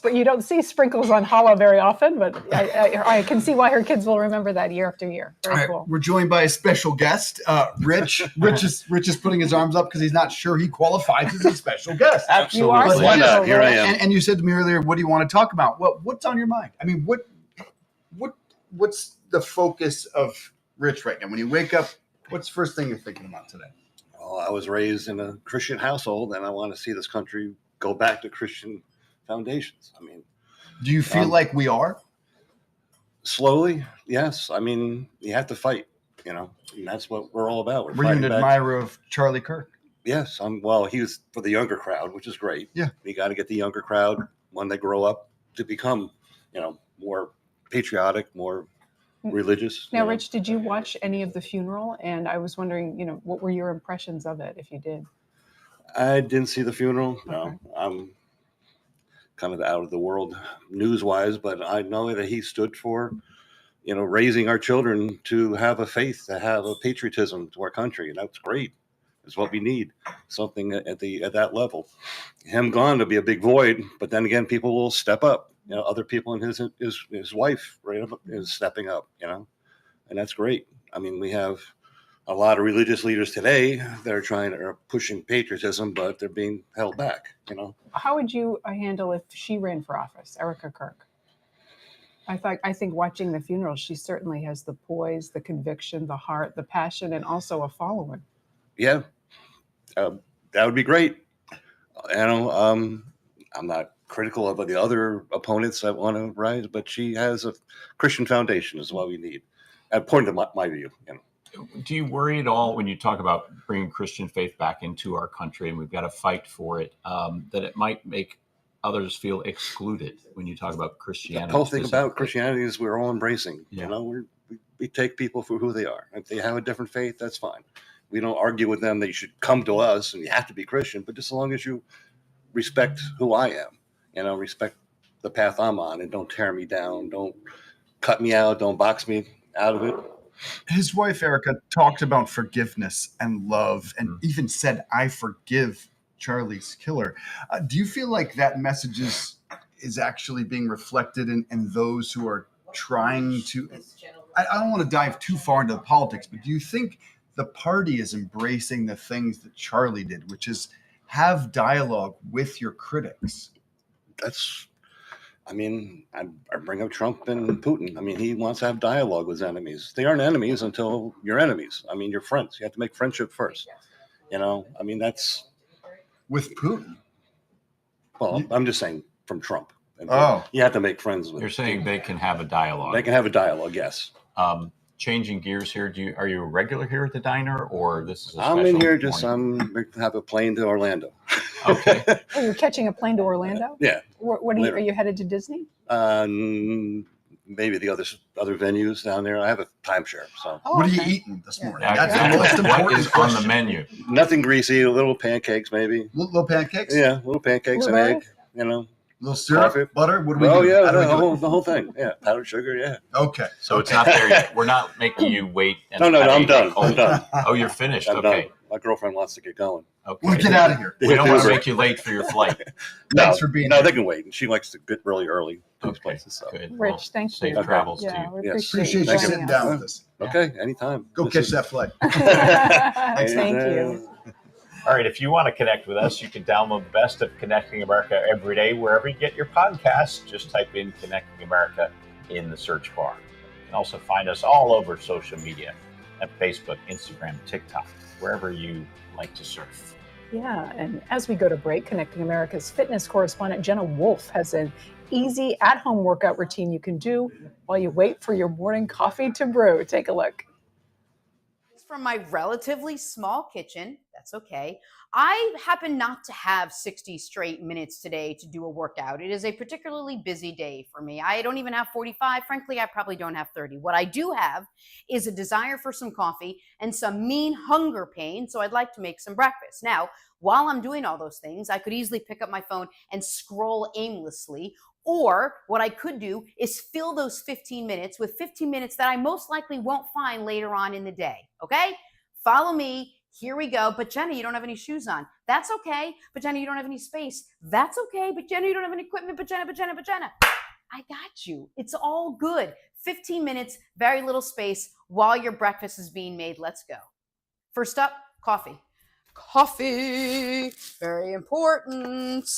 You don't see sprinkles on challah very often, but I can see why her kids will remember that year after year. Very cool. We're joined by a special guest, Rich. Rich is putting his arms up because he's not sure he qualifies as a special guest. Absolutely. You are Why special, not? Here I am. And you said to me earlier, what do you want to talk about? What's on your mind? I mean, what's the focus of Rich right now? When you wake up, what's the first thing you're thinking about today? Well, I was raised in a Christian household, and I want to see this country go back to Christian foundations. I mean, do you feel like we are? Slowly, yes. I mean, you have to fight, and that's what we're all about. Were you an admirer of Charlie Kirk? Yes. Well, he was for the younger crowd, which is great. Yeah. You got to get the younger crowd when they grow up to become, more patriotic, more religious. Now, Rich, did you watch any of the funeral? And I was wondering, what were your impressions of it, if you did? I didn't see the funeral. No, Okay. I'm kind of out of the world news-wise, but I know that he stood for, raising our children to have a faith, to have a patriotism to our country, and that's great. It's what we need. Something at that level. Him gone to be a big void, but then again, people will step up. Other people in his wife is stepping up. And that's great. I mean, we have a lot of religious leaders today that are pushing patriotism, but they're being held back. How would you handle if she ran for office, Erica Kirk? I think watching the funeral, she certainly has the poise, the conviction, the heart, the passion, and also a following. Yeah, that would be great. I'm not critical of the other opponents that want to rise, but she has a Christian foundation is what we need. According to my view. Do you worry at all when you talk about bringing Christian faith back into our country, and we've got to fight for it, that it might make others feel excluded when you talk about Christianity? The whole thing about Christianity is we're all embracing. Yeah. We take people for who they are. If they have a different faith, that's fine. We don't argue with them that you should come to us and you have to be Christian, but just as long as you respect who I am, respect the path I'm on, and don't tear me down, don't cut me out, don't box me out of it. His wife, Erica, talked about forgiveness and love and even said, I forgive Charlie's killer. Do you feel like that message is actually being reflected in those who are trying to... I don't want to dive too far into the politics, but do you think the party is embracing the things that Charlie did, which is have dialogue with your critics? I bring up Trump and Putin. I mean, he wants to have dialogue with his enemies. They aren't enemies until you're enemies. I mean, you're friends. You have to make friendship first. That's... With Putin? Well, I'm just saying from Trump. You have to make friends with him. You're saying they can have a dialogue. They can have a dialogue, yes. Changing gears here, are you a regular here at the diner, or this is a I'm special in here morning? I have a plane to Orlando. Okay. Oh, you're catching a plane to Orlando? Yeah. What are you headed to Disney? Maybe the other venues down there. I have a timeshare. So what are you eating this morning? Yeah, That's the most important what is question. on the menu? Nothing greasy. Little pancakes, maybe. Little pancakes? Yeah, little pancakes and egg. Little syrup, coffee. Butter. What do we do? Oh yeah, How do we do it? the whole thing. Yeah, powdered sugar. Yeah. Okay. So it's not there yet. We're not making you wait. No, I'm done. I'm done. Oh, you're finished. I'm okay. done. My girlfriend wants to get going. Okay. We'll get out of here. We don't want to make you late for your flight. Thanks for being here. here. They can wait. She likes to get really early to these places. So. Good. Rich, thank you. Safe travels to Yeah, you. we Yes. appreciate Appreciate you joining sitting us. down with us. Okay, anytime. Go catch that flight. Thank you. All right, if you want to connect with us, you can download the best of Connecting America every day, wherever you get your podcasts. Just type in Connecting America in the search bar. You can also find us all over social media at Facebook, Instagram, TikTok, wherever you like to surf. Yeah, and as we go to break, Connecting America's fitness correspondent Jenna Wolf has an easy at-home workout routine you can do while you wait for your morning coffee to brew. Take a look. From my relatively small kitchen. That's okay. I happen not to have 60 straight minutes today to do a workout. It is a particularly busy day for me. I don't even have 45. Frankly, I probably don't have 30. What I do have is a desire for some coffee and some mean hunger pain. So I'd like to make some breakfast. Now, while I'm doing all those things, I could easily pick up my phone and scroll aimlessly. Or what I could do is fill those 15 minutes with 15 minutes that I most likely won't find later on in the day. Okay? Follow me. Here we go. But Jenna, you don't have any shoes on. That's okay. But Jenna, you don't have any space. That's okay. But Jenna, you don't have any equipment. But Jenna. I got you. It's all good. 15 minutes, very little space while your breakfast is being made. Let's go. First up, coffee. Coffee, very important.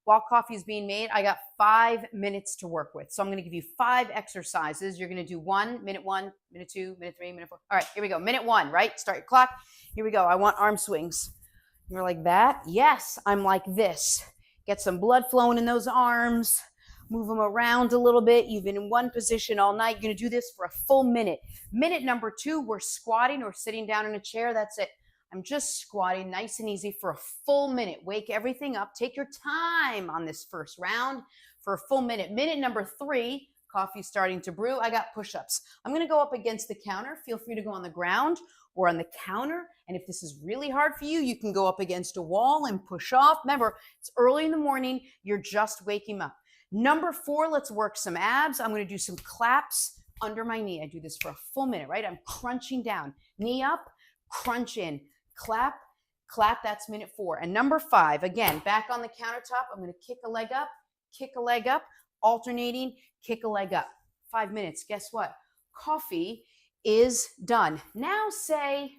While coffee is being made, I got 5 minutes to work with. So I'm going to give you 5 exercises. You're going to do 1, minute 2, minute 3, minute 4. All right, here we go. Minute 1, right? Start your clock. Here we go. I want arm swings. You're like that? Yes, I'm like this. Get some blood flowing in those arms. Move them around a little bit. You've been in one position all night. You're going to do this for a full minute. Minute number 2, we're squatting or sitting down in a chair. That's it. I'm just squatting nice and easy for a full minute. Wake everything up. Take your time on this first round for a full minute. Minute number 3, coffee starting to brew. I got push-ups. I'm going to go up against the counter. Feel free to go on the ground or on the counter. And if this is really hard for you, you can go up against a wall and push off. Remember, it's early in the morning. You're just waking up. Number 4, let's work some abs. I'm going to do some claps under my knee. I do this for a full minute, right? I'm crunching down. Knee up, crunch in. Clap, clap, that's minute 4. And number 5, again, back on the countertop, I'm going to kick a leg up, alternating, kick a leg up. 5 minutes, guess what? Coffee is done. Now say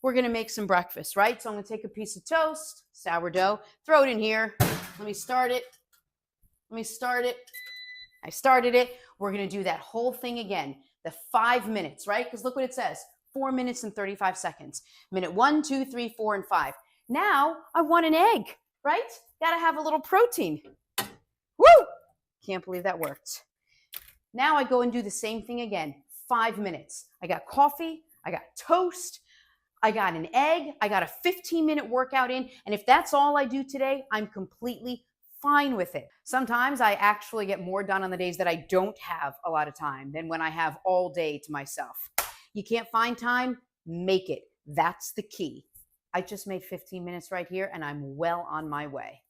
we're going to make some breakfast, right? So I'm going to take a piece of toast, sourdough, throw it in here. Let me start it. I started it. We're going to do that whole thing again. The 5 minutes, right? Because look what it says. 4 minutes and 35 seconds. Minute 1, 2, 3, 4, and 5. Now I want an egg, right? Got to have a little protein. Woo! Can't believe that worked. Now I go and do the same thing again. 5 minutes. I got coffee. I got toast. I got an egg. I got a 15-minute workout in. And if that's all I do today, I'm completely fine with it. Sometimes I actually get more done on the days that I don't have a lot of time than when I have all day to myself. You can't find time? Make it. That's the key. I just made 15 minutes right here, and I'm well on my way.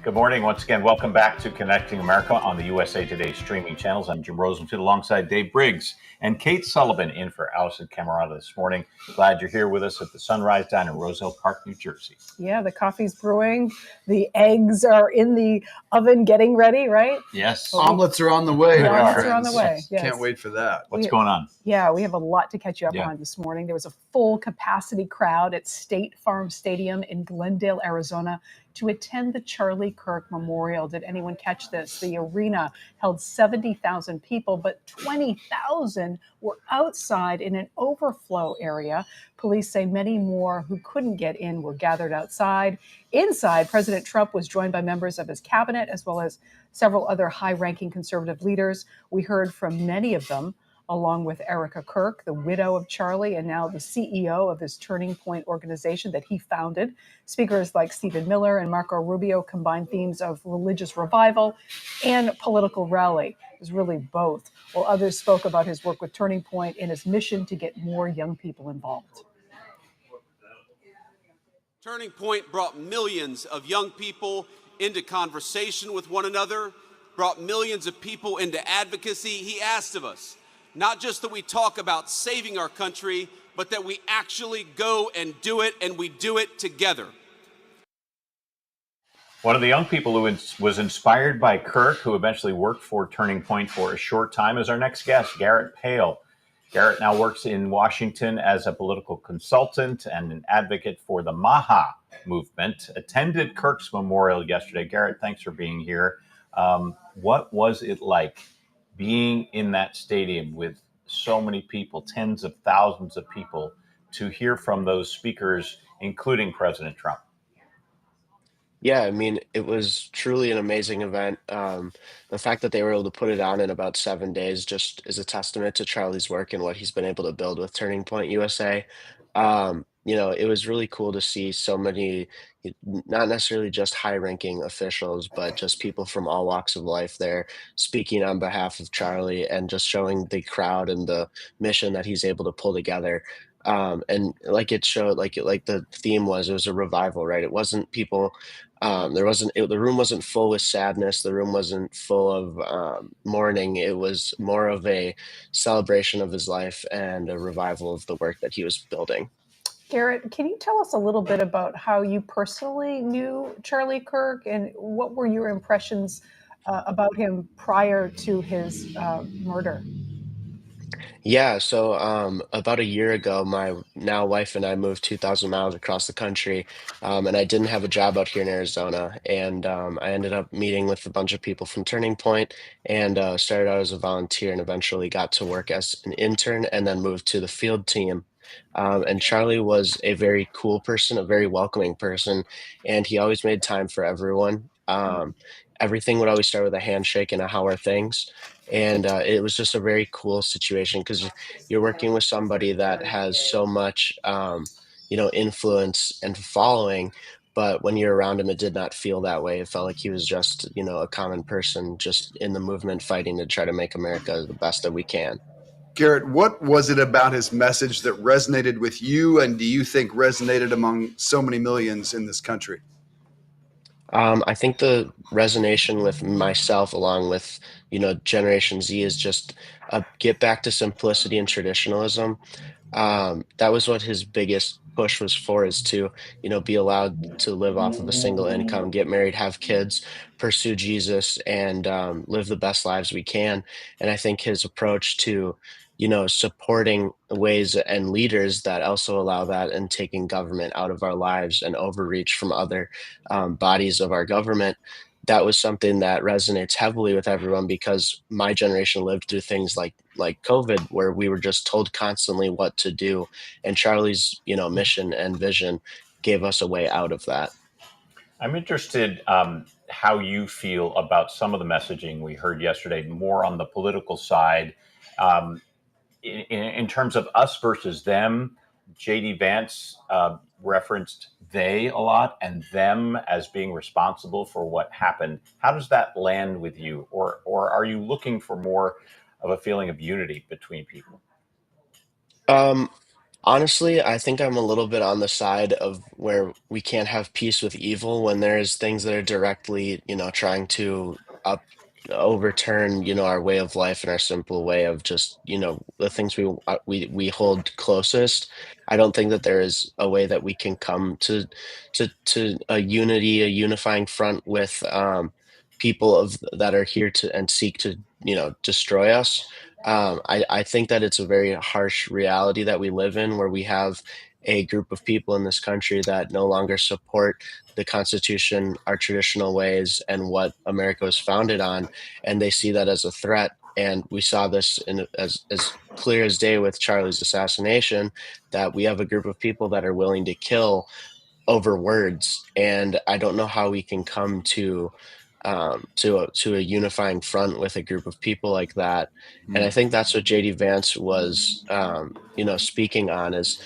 Good morning. Once again, welcome back to Connecting America on the USA Today streaming channels. I'm Jim Rosenfield alongside Dave Briggs and Kate Sullivan in for Alisyn Camerota this morning. Glad you're here with us at the Sunrise Diner in Rosehill Park, New Jersey. Yeah, the coffee's brewing. The eggs are in the oven getting ready, right? Yes. Omelets are on the way. The my omelets are on the friends. way. Yes. Can't wait for that. What's going on? Yeah, we have a lot to catch you up Yeah. on this morning. There was a full capacity crowd at State Farm Stadium in Glendale, Arizona, to attend the Charlie Kirk Memorial. Did anyone catch this? The arena held 70,000 people, but 20,000 were outside in an overflow area. Police say many more who couldn't get in were gathered outside. Inside, President Trump was joined by members of his cabinet as well as several other high-ranking conservative leaders. We heard from many of them, along with Erica Kirk, the widow of Charlie, and now the CEO of his Turning Point organization that he founded. Speakers like Stephen Miller and Marco Rubio combined themes of religious revival and political rally. It was really both, while others spoke about his work with Turning Point and his mission to get more young people involved. Turning Point brought millions of young people into conversation with one another, brought millions of people into advocacy. He asked of us, not just that we talk about saving our country, but that we actually go and do it, and we do it together. One of the young people who was inspired by Kirk, who eventually worked for Turning Point for a short time, is our next guest, Garrett Pale. Garrett now works in Washington as a political consultant and an advocate for the Maha movement. Attended Kirk's memorial yesterday. Garrett, thanks for being here. What was it like being in that stadium with so many people, tens of thousands of people, to hear from those speakers, including President Trump? Yeah, I mean, it was truly an amazing event. The fact that they were able to put it on in about 7 days just is a testament to Charlie's work and what he's been able to build with Turning Point USA. It was really cool to see so many, not necessarily just high-ranking officials, but just people from all walks of life there speaking on behalf of Charlie and just showing the crowd and the mission that he's able to pull together. And like it showed, like the theme was, it was a revival, right? It wasn't people. The room wasn't full with sadness. The room wasn't full of mourning. It was more of a celebration of his life and a revival of the work that he was building. Garrett, can you tell us a little bit about how you personally knew Charlie Kirk and what were your impressions about him prior to his murder? Yeah, so about a year ago, my now wife and I moved 2,000 miles across the country, and I didn't have a job out here in Arizona. And I ended up meeting with a bunch of people from Turning Point and started out as a volunteer and eventually got to work as an intern and then moved to the field team. And Charlie was a very cool person, a very welcoming person, and he always made time for everyone. Everything would always start with a handshake and a "How are things?" And it was just a very cool situation because you're working with somebody that has so much, influence and following. But when you're around him, it did not feel that way. It felt like he was just, a common person just in the movement fighting to try to make America the best that we can. Garrett, what was it about his message that resonated with you, and do you think resonated among so many millions in this country? I think the resonation with myself, along with Generation Z, is just get back to simplicity and traditionalism. That was what his biggest push was for, is to be allowed to live off of a single income, get married, have kids, pursue Jesus, and live the best lives we can. And I think his approach to supporting ways and leaders that also allow that, and taking government out of our lives and overreach from other bodies of our government, that was something that resonates heavily with everyone, because my generation lived through things like COVID, where we were just told constantly what to do, and Charlie's mission and vision gave us a way out of that. I'm interested how you feel about some of the messaging we heard yesterday, more on the political side. In terms of us versus them, J.D. Vance referenced they a lot and them as being responsible for what happened. How does that land with you? Or are you looking for more of a feeling of unity between people? Honestly, I think I'm a little bit on the side of where we can't have peace with evil when there's things that are directly, trying to up overturn, our way of life and our simple way of just, the things we hold closest. I don't think that there is a way that we can come to a unity, a unifying front with people of that are here to and seek to, destroy us. I think that it's a very harsh reality that we live in, where we have a group of people in this country that no longer support the Constitution, our traditional ways, and what America was founded on, and they see that as a threat. And we saw this as clear as day with Charlie's assassination, that we have a group of people that are willing to kill over words, and I don't know how we can come to a unifying front with a group of people like that. And I think that's what JD Vance was, speaking on, is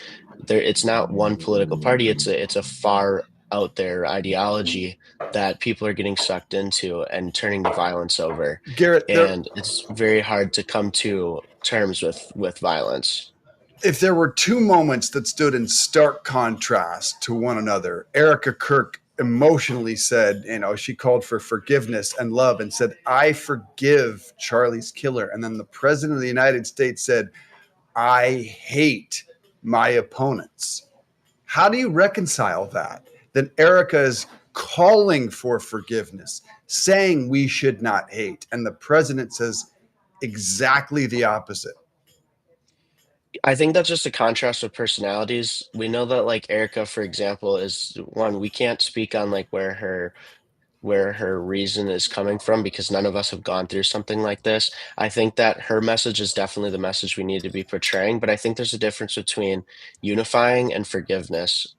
there. It's not one political party; it's a far out there ideology that people are getting sucked into and turning to violence over, Garrett, and it's very hard to come to terms with violence. if there were two moments that stood in stark contrast to one another, Erica Kirk emotionally said, she called for forgiveness and love and said, I forgive Charlie's killer. And then the president of the United States said, I hate my opponents. How do you reconcile that? That Erica is calling for forgiveness, saying we should not hate. And the president says exactly the opposite. I think that's just a contrast of personalities. We know that, like, Erica, for example, is one, we can't speak on like where her reason is coming from, because none of us have gone through something like this. I think that her message is definitely the message we need to be portraying, but I think there's a difference between unifying and forgiveness.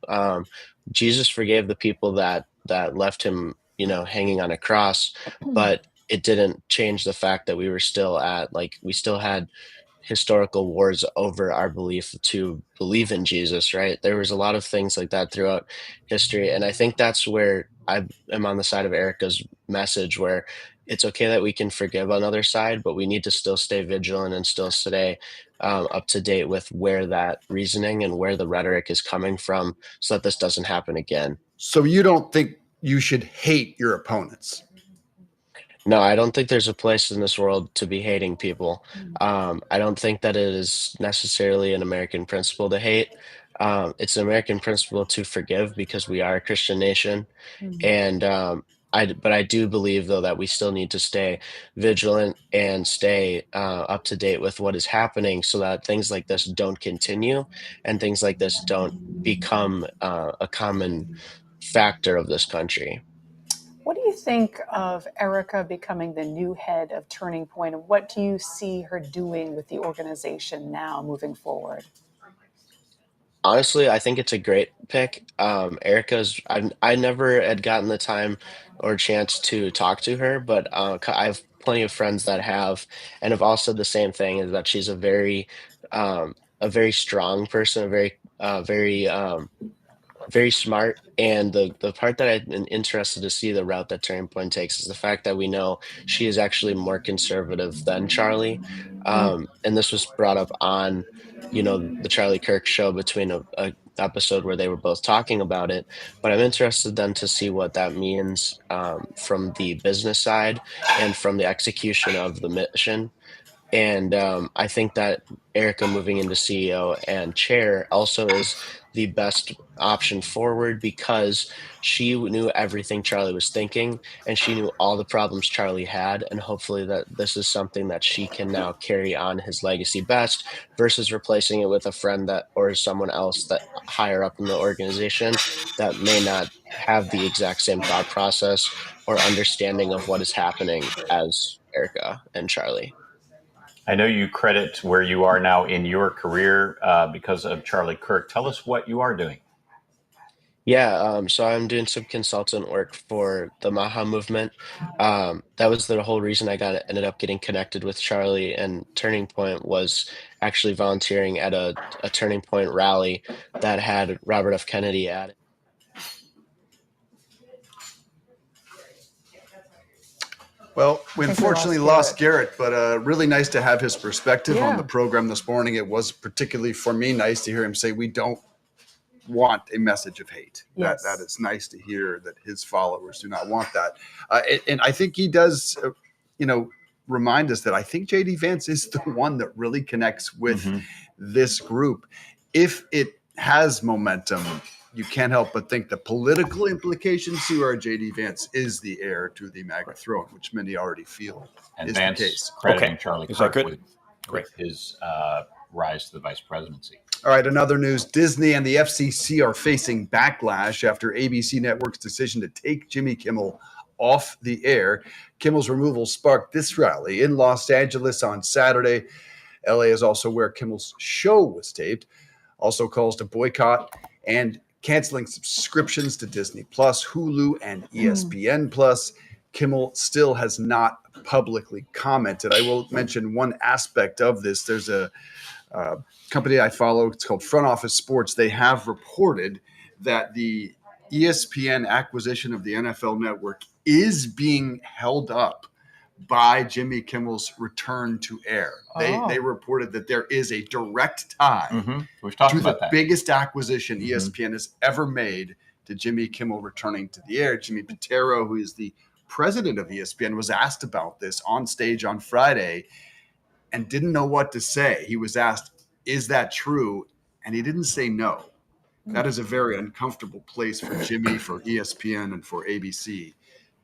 Jesus forgave the people that left him, hanging on a cross, but it didn't change the fact that we still had historical wars over our belief to believe in Jesus, right? There was a lot of things like that throughout history. And I think that's where I am on the side of Erica's message, where it's okay that we can forgive another side, but we need to still stay vigilant and still stay up to date with where that reasoning and where the rhetoric is coming from, so that this doesn't happen again. So you don't think you should hate your opponents? No, I don't think there's a place in this world to be hating people. I don't think that it is necessarily an American principle to hate. It's an American principle to forgive, because we are a Christian nation. And but I do believe, though, that we still need to stay vigilant and stay up to date with what is happening, so that things like this don't continue and things like this don't become a common factor of this country. What do you think of Erica becoming the new head of Turning Point, and what do you see her doing with the organization now moving forward? Honestly, I think it's a great pick. I never had gotten the time or chance to talk to her, but I have plenty of friends that have, and have all said the same thing: is that she's a very strong person, a very smart. And the part that I've been interested to see the route that Turning Point takes is the fact that we know she is actually more conservative than Charlie. And this was brought up on, the Charlie Kirk show, between a episode where they were both talking about it. But I'm interested then to see what that means, from the business side and from the execution of the mission. And I think that Erica moving into CEO and chair also is the best option forward, because she knew everything Charlie was thinking, and she knew all the problems Charlie had. And hopefully that this is something that she can now carry on his legacy best, versus replacing it with a friend that, or someone else that higher up in the organization, that may not have the exact same thought process or understanding of what is happening as Erica and Charlie. I know you credit where you are now in your career because of Charlie Kirk. Tell us what you are doing. Yeah, so I'm doing some consultant work for the Maha movement. That was the whole reason I ended up getting connected with Charlie, and Turning Point was actually volunteering at a Turning Point rally that had Robert F. Kennedy at it. Well, we I think unfortunately lost Garrett, but really nice to have his perspective on the program this morning. It was particularly for me nice to hear him say we don't want a message of hate. Yes. That is nice to hear that his followers do not want that. And I think he does, remind us that I think JD Vance is the one that really connects with this group. If it has momentum, you can't help but think the political implications to our JD Vance is the heir to the MAGA throne, which many already feel and is Vance the case. crediting Charlie Is that Kirk good? with his rise to the vice presidency. All right, another news. Disney and the FCC are facing backlash after ABC Network's decision to take Jimmy Kimmel off the air. Kimmel's removal sparked this rally in Los Angeles on Saturday. LA is also where Kimmel's show was taped. Also calls to boycott and canceling subscriptions to Disney Plus, Hulu, and ESPN Plus. Kimmel still has not publicly commented. I will mention one aspect of this. There's a company I follow. It's called Front Office Sports. They have reported that the ESPN acquisition of the NFL Network is being held up by Jimmy Kimmel's return to air. They reported that there is a direct tie We've talked to about the that. biggest acquisition ESPN has ever made to Jimmy Kimmel returning to the air. Jimmy Pitero, who is the president of ESPN, was asked about this on stage on Friday and didn't know what to say. He was asked, is that true? And he didn't say no. That is a very uncomfortable place for Jimmy, for ESPN, and for ABC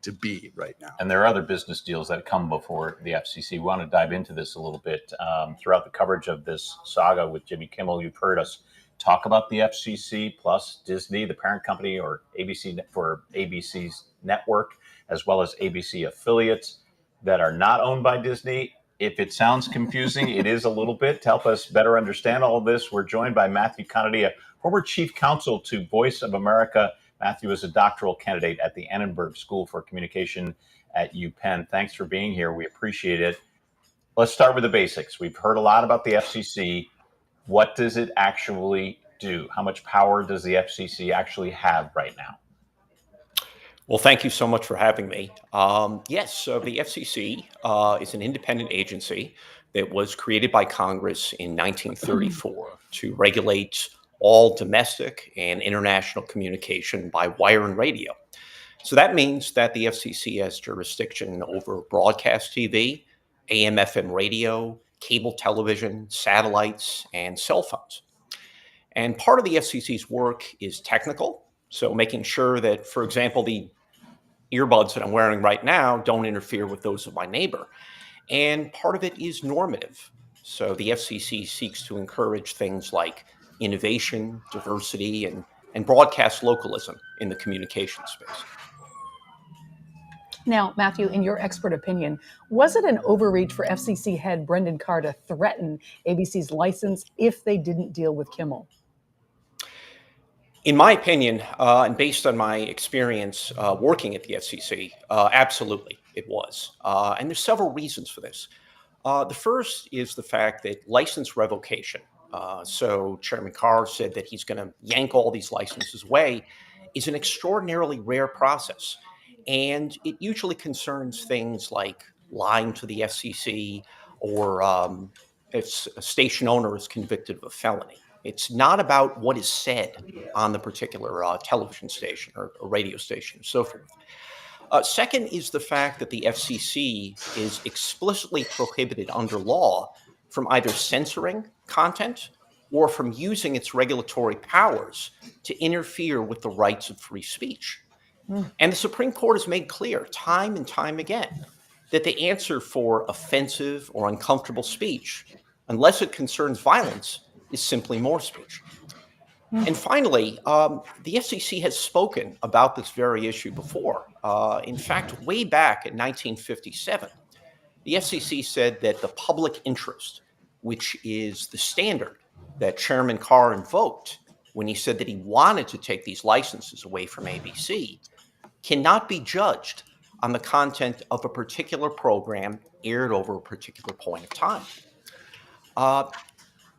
to be right now. And there are other business deals that come before the FCC. We want to dive into this a little bit. Throughout the coverage of this saga with Jimmy Kimmel, you've heard us talk about the FCC plus Disney, the parent company, or ABC for ABC's network, as well as ABC affiliates that are not owned by Disney. If it sounds confusing, it is a little bit. To help us better understand all of this, we're joined by Matthew Kennedy, a former chief counsel to Voice of America. Matthew is a doctoral candidate at the Annenberg School for Communication at UPenn. Thanks for being here. We appreciate it. Let's start with the basics. We've heard a lot about the FCC. What does it actually do? How much power does the FCC actually have right now? Well, thank you so much for having me. Yes, so the FCC is an independent agency that was created by Congress in 1934 to regulate all domestic and international communication by wire and radio. So that means that the FCC has jurisdiction over broadcast TV, AM/FM radio, cable television, satellites, and cell phones. And part of the FCC's work is technical, so making sure that, for example, the earbuds that I'm wearing right now don't interfere with those of my neighbor. And part of it is normative. So the FCC seeks to encourage things like innovation, diversity, and broadcast localism in the communication space. Now, Matthew, in your expert opinion, was it an overreach for FCC head Brendan Carr to threaten ABC's license if they didn't deal with Kimmel? In my opinion, and based on my experience working at the FCC, absolutely it was. And there's several reasons for this. The first is the fact that license revocation, so Chairman Carr said that he's going to yank all these licenses away, is an extraordinarily rare process. And it usually concerns things like lying to the FCC or if a station owner is convicted of a felony. It's not about what is said on the particular television station or radio station and so forth. Second is the fact that the FCC is explicitly prohibited under law from either censoring content or from using its regulatory powers to interfere with the rights of free speech. And the Supreme Court has made clear time and time again that the answer for offensive or uncomfortable speech, unless it concerns violence, is simply more speech. And finally, the FCC has spoken about this very issue before. In fact, way back in 1957, the FCC said that the public interest, which is the standard that Chairman Carr invoked when he said that he wanted to take these licenses away from ABC, cannot be judged on the content of a particular program aired over a particular point of time.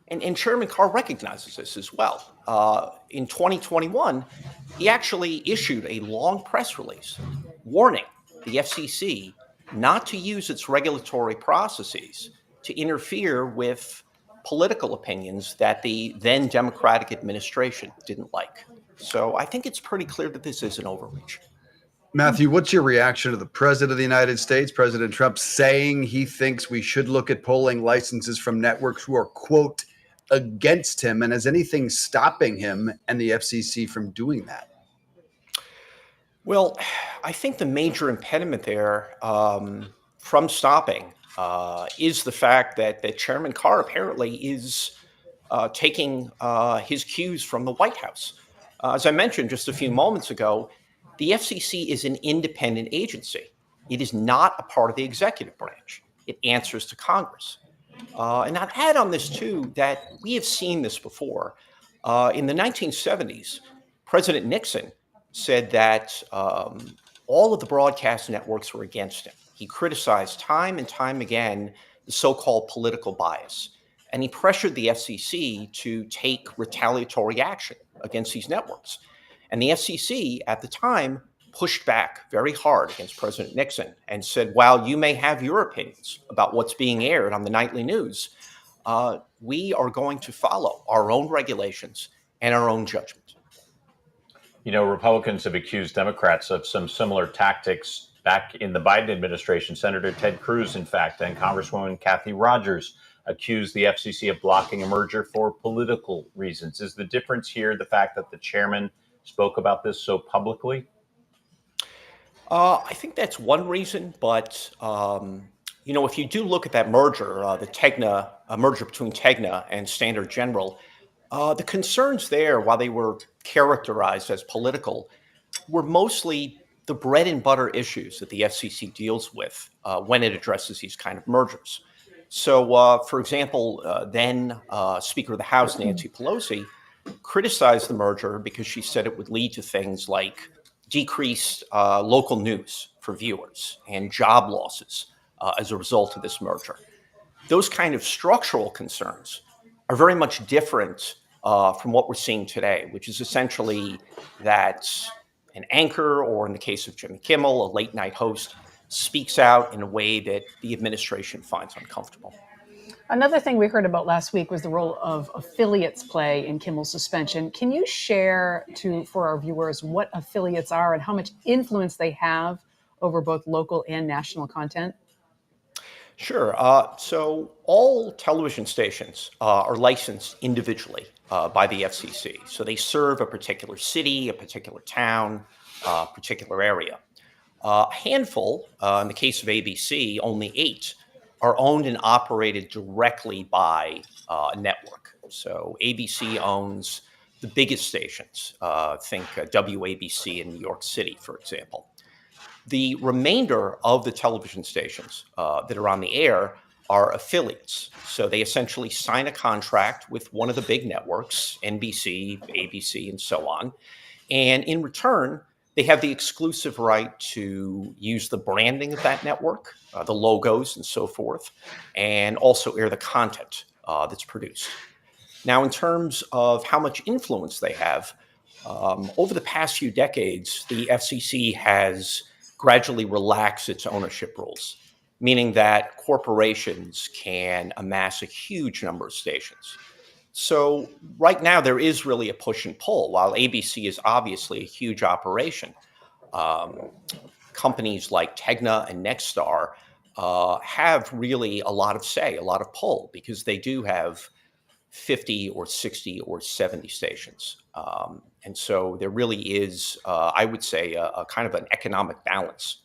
And Chairman Carr recognizes this as well. In 2021, he actually issued a long press release warning the FCC not to use its regulatory processes to interfere with political opinions that the then Democratic administration didn't like. So I think it's pretty clear that this is an overreach. Matthew, what's your reaction to the President of the United States, President Trump, saying he thinks we should look at polling licenses from networks who are, quote, against him? And is anything stopping him and the FCC from doing that? Well, I think the major impediment there from stopping is the fact that Chairman Carr apparently is taking his cues from the White House. As I mentioned just a few moments ago, the FCC is an independent agency. It is not a part of the executive branch. It answers to Congress. And I'd add on this, too, that we have seen this before. In the 1970s, President Nixon said that all of the broadcast networks were against him. He criticized time and time again the so-called political bias. And he pressured the FCC to take retaliatory action against these networks. And the FCC at the time pushed back very hard against President Nixon and said, while you may have your opinions about what's being aired on the nightly news, we are going to follow our own regulations and our own judgment. You know, Republicans have accused Democrats of some similar tactics back in the Biden administration. Senator Ted Cruz, in fact, and Congresswoman Kathy Rogers accused the FCC of blocking a merger for political reasons. Is the difference here the fact that the chairman spoke about this so publicly? I think that's one reason, but if you do look at that merger, the merger between Tegna and Standard General, the concerns there, while they were characterized as political, were mostly the bread and butter issues that the FCC deals with when it addresses these kind of mergers. So, for example, then Speaker of the House, Nancy Pelosi, criticized the merger because she said it would lead to things like decreased local news for viewers and job losses as a result of this merger. Those kind of structural concerns are very much different from what we're seeing today, which is essentially that an anchor, or in the case of Jimmy Kimmel, a late night host, speaks out in a way that the administration finds uncomfortable. Another thing we heard about last week was the role of affiliates play in Kimmel's suspension. Can you share for our viewers what affiliates are and how much influence they have over both local and national content? Sure. So all television stations are licensed individually by the FCC. So they serve a particular city, a particular town, a particular area. A handful, in the case of ABC, only 8, are owned and operated directly by a network. So ABC owns the biggest stations, think WABC in New York City, for example. The remainder of the television stations that are on the air are affiliates. So they essentially sign a contract with one of the big networks, NBC, ABC, and so on. And in return, they have the exclusive right to use the branding of that network, the logos and so forth, and also air the content that's produced. Now, in terms of how much influence they have, over the past few decades, the FCC has gradually relaxed its ownership rules, meaning that corporations can amass a huge number of stations. So right now, there is really a push and pull. While ABC is obviously a huge operation, companies like Tegna and Nexstar have really a lot of say, a lot of pull, because they do have 50 or 60 or 70 stations. And so there really is, I would say, a kind of an economic balance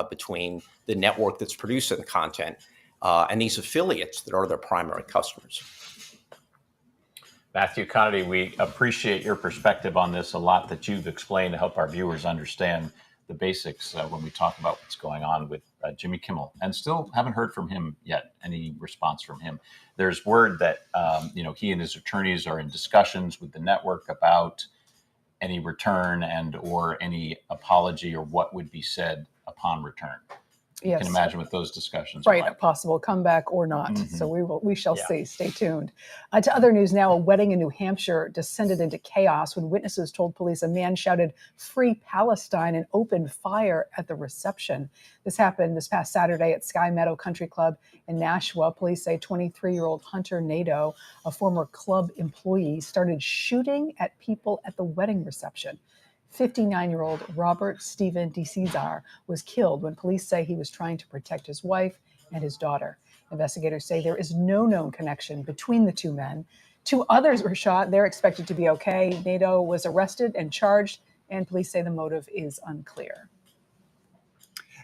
between the network that's producing the content and these affiliates that are their primary customers. Matthew Connolly, we appreciate your perspective on this, a lot that you've explained to help our viewers understand the basics when we talk about what's going on with Jimmy Kimmel. And still haven't heard from him yet, any response from him. There's word that he and his attorneys are in discussions with the network about any return and or any apology or what would be said upon return. You can Yes. imagine what those discussions are Right, a like. possible comeback or not. So we shall Yeah. see. Stay tuned. To other news now, a wedding in New Hampshire descended into chaos when witnesses told police a man shouted "Free Palestine" and opened fire at the reception. This happened this past Saturday at Sky Meadow Country Club in Nashua. Police say 23-year-old Hunter Nadeau, a former club employee, started shooting at people at the wedding reception. 59-year-old Robert Stephen DeCesar was killed when police say he was trying to protect his wife and his daughter. Investigators say there is no known connection between the two men. Two others were shot. They're expected to be okay. Nadeau was arrested and charged, and police say the motive is unclear.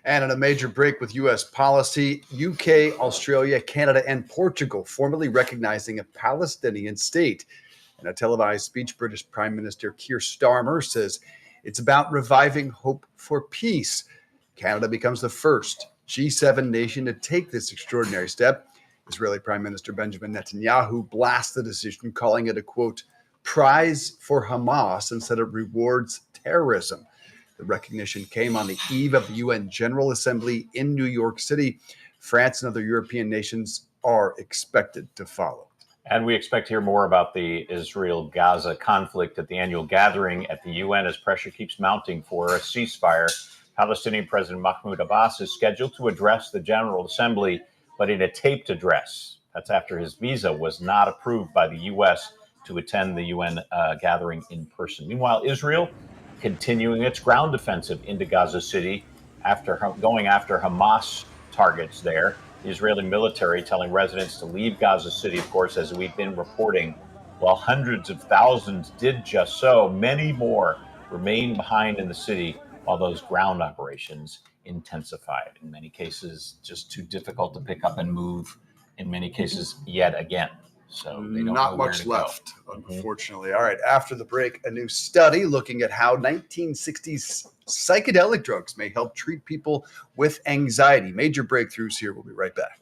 And in a major break with U.S. policy, UK, Australia, Canada, and Portugal formally recognizing a Palestinian state. In a televised speech, British Prime Minister Keir Starmer says it's about reviving hope for peace. Canada becomes the first G7 nation to take this extraordinary step. Israeli Prime Minister Benjamin Netanyahu blasted the decision, calling it a, quote, prize for Hamas and said it rewards terrorism. The recognition came on the eve of the UN General Assembly in New York City. France and other European nations are expected to follow. And we expect to hear more about the Israel-Gaza conflict at the annual gathering at the UN as pressure keeps mounting for a ceasefire. Palestinian President Mahmoud Abbas is scheduled to address the General Assembly, but in a taped address. That's after his visa was not approved by the U.S. to attend the UN gathering in person. Meanwhile, Israel continuing its ground offensive into Gaza City after going after Hamas targets there. The Israeli military telling residents to leave Gaza City, of course, as we've been reporting. While hundreds of thousands did just so, many more remain behind in the city while those ground operations intensified. In many cases, just too difficult to pick up and move. In many cases, yet again. So they don't Not know where much to left, go. unfortunately. All right, after the break, a new study looking at how 1960s psychedelic drugs may help treat people with anxiety. Major breakthroughs here. We'll be right back.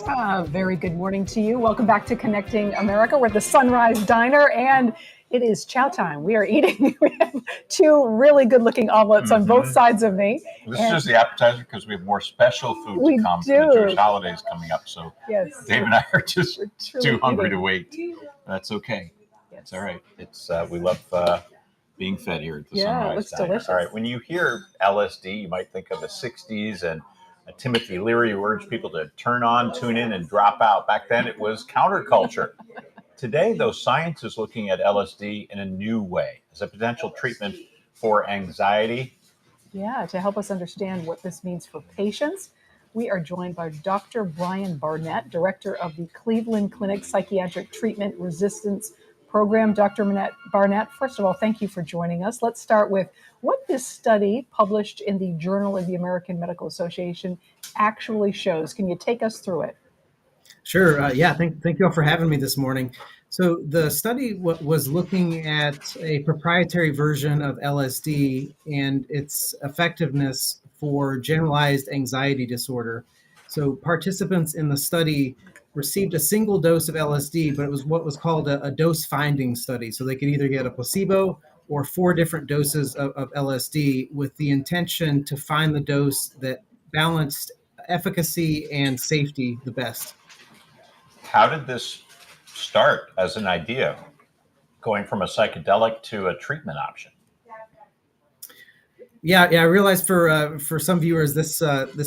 Very good morning to you. Welcome back to Connecting America. We're at the Sunrise Diner, and it is chow time. We are eating. We have two really good-looking omelets on both sides of me. This is just the appetizer because we have more special food to come for the Jewish holidays coming up. So yes, Dave and I are just too hungry to wait. That's okay. It's all right. It's we love being fed here at the Sunrise it looks Diner. delicious. All right. When you hear LSD, you might think of the 60s and Timothy Leary, who urged people to turn on, tune in, and drop out. Back then, it was counterculture. Today, though, science is looking at LSD in a new way as a potential treatment for anxiety. Yeah, to help us understand what this means for patients, we are joined by Dr. Brian Barnett, director of the Cleveland Clinic Psychiatric Treatment Resistance Program. Dr. Barnett, first of all, thank you for joining us. Let's start with what this study published in the Journal of the American Medical Association actually shows. Can you take us through it? Sure. Thank you all for having me this morning. So the study was looking at a proprietary version of LSD and its effectiveness for generalized anxiety disorder. So participants in the study received a single dose of LSD, but it was what was called a dose finding study. So they could either get a placebo or 4 different doses of LSD with the intention to find the dose that balanced efficacy and safety the best. How did this start as an idea, going from a psychedelic to a treatment option? Yeah, I realize for some viewers this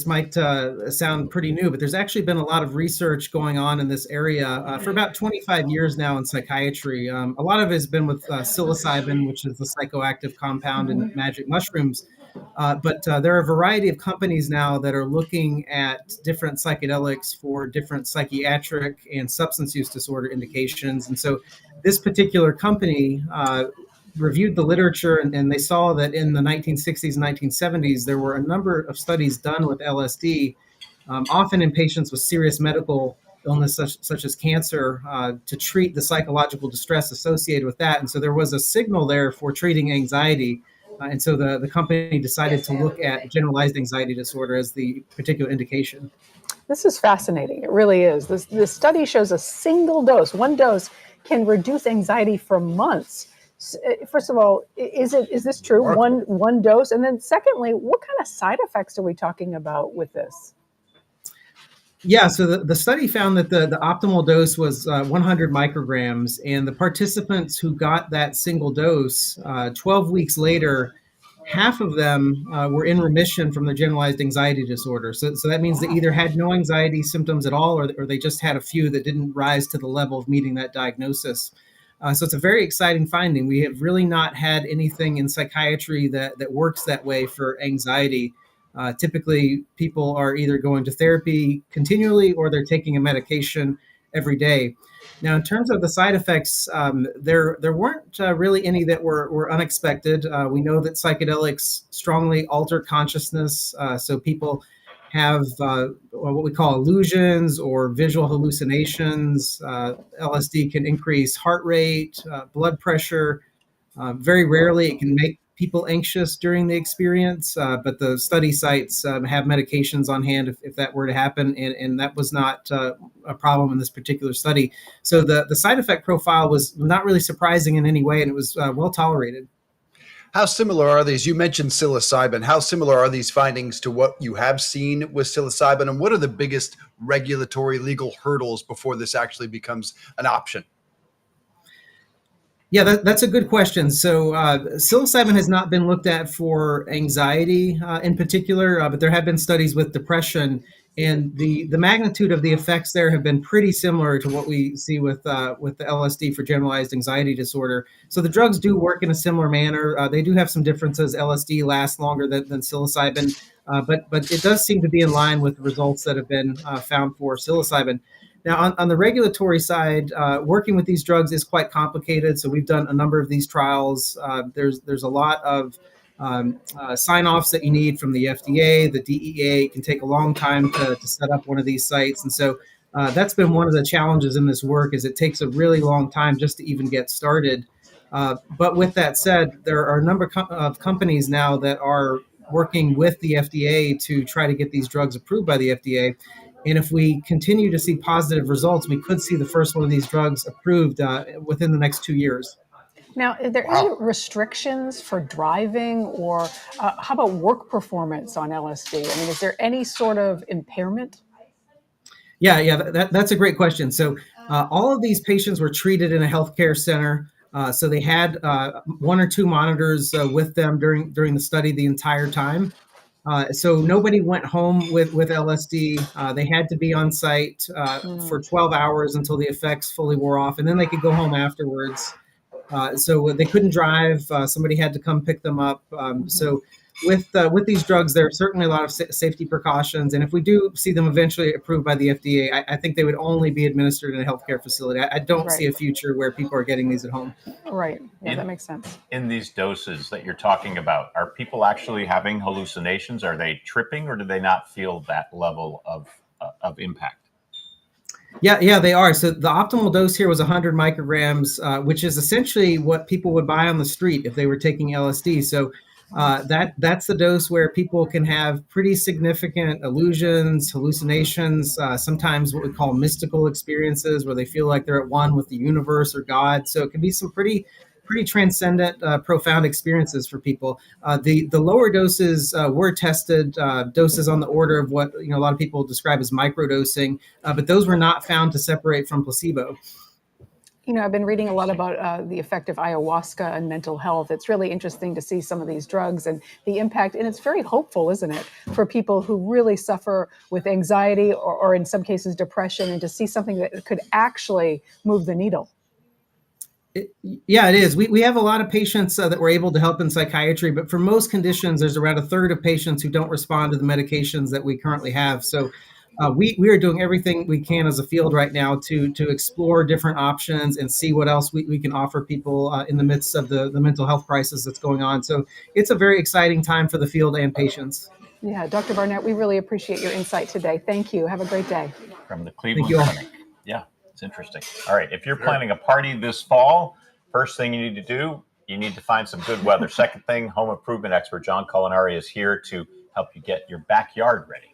might sound pretty new, but there's actually been a lot of research going on in this area for about 25 years now in psychiatry. A lot of it has been with psilocybin, which is the psychoactive compound in magic mushrooms. But there are a variety of companies now that are looking at different psychedelics for different psychiatric and substance use disorder indications. And so this particular company reviewed the literature and they saw that in the 1960s and 1970s, there were a number of studies done with LSD, often in patients with serious medical illness such as cancer, to treat the psychological distress associated with that. And so there was a signal there for treating anxiety. And so the company decided to look at generalized anxiety disorder as the particular indication. This is fascinating. It really is. This study shows a single dose, one dose, can reduce anxiety for months. First of all, is this true? One dose, and then secondly, what kind of side effects are we talking about with this? Yeah, so the study found that the optimal dose was 100 micrograms, and the participants who got that single dose 12 weeks later, half of them were in remission from their generalized anxiety disorder. So that means they either had no anxiety symptoms at all, or they just had a few that didn't rise to the level of meeting that diagnosis. So it's a very exciting finding. We have really not had anything in psychiatry that works that way for anxiety. Typically, people are either going to therapy continually or they're taking a medication every day. Now, in terms of the side effects, there weren't really any that were unexpected. We know that psychedelics strongly alter consciousness, so people have what we call illusions or visual hallucinations. LSD can increase heart rate, blood pressure. Very rarely it can make people anxious during the experience, but the study sites have medications on hand if that were to happen, and that was not a problem in this particular study. So the side effect profile was not really surprising in any way, and it was well tolerated. How similar are these? You mentioned psilocybin. How similar are these findings to what you have seen with psilocybin, and what are the biggest regulatory legal hurdles before this actually becomes an option? Yeah, that's a good question. So psilocybin has not been looked at for anxiety in particular, but there have been studies with depression, and the magnitude of the effects there have been pretty similar to what we see with the LSD for generalized anxiety disorder. So the drugs do work in a similar manner. They do have some differences. LSD lasts longer than psilocybin, but it does seem to be in line with the results that have been found for psilocybin. Now, on the regulatory side, working with these drugs is quite complicated. So we've done a number of these trials. There's a lot of sign-offs that you need from the FDA, the DEA. It can take a long time to set up one of these sites. And so that's been one of the challenges in this work, is it takes a really long time just to even get started. But with that said, there are a number of companies now that are working with the FDA to try to get these drugs approved by the FDA. And if we continue to see positive results, we could see the first one of these drugs approved within the next 2 years. Now, are there any restrictions for driving, or how about work performance on LSD? I mean, is there any sort of impairment? Yeah, that's a great question. So all of these patients were treated in a healthcare center. So they had 1 or 2 monitors with them during the study the entire time. So nobody went home with LSD. They had to be on site for 12 hours until the effects fully wore off, and then they could go home afterwards. So they couldn't drive. Somebody had to come pick them up. So with these drugs, there are certainly a lot of safety precautions. And if we do see them eventually approved by the FDA, I think they would only be administered in a healthcare facility. I don't see a future where people are getting these at home. Right. Yeah, that makes sense. In these doses that you're talking about, are people actually having hallucinations? Are they tripping, or do they not feel that level of impact? Yeah, they are. So the optimal dose here was 100 micrograms, which is essentially what people would buy on the street if they were taking LSD. So that's the dose where people can have pretty significant illusions, hallucinations, sometimes what we call mystical experiences, where they feel like they're at one with the universe or God. So it can be some pretty transcendent, profound experiences for people. The lower doses were tested, doses on the order of what a lot of people describe as microdosing, but those were not found to separate from placebo. I've been reading a lot about the effect of ayahuasca on mental health. It's really interesting to see some of these drugs and the impact, and it's very hopeful, isn't it, for people who really suffer with anxiety or in some cases depression, and to see something that could actually move the needle. Yeah, it is. We have a lot of patients that we're able to help in psychiatry, but for most conditions, there's around a third of patients who don't respond to the medications that we currently have. So we are doing everything we can as a field right now to explore different options and see what else we can offer people in the midst of the mental health crisis that's going on. So it's a very exciting time for the field and patients. Yeah, Dr. Barnett, we really appreciate your insight today. Thank you. Have a great day. From the Cleveland Clinic. Yeah, it's interesting. All right, if you're planning a party this fall, first thing you need to do, you need to find some good weather. Second thing, home improvement expert John Culinari is here to help you get your backyard ready.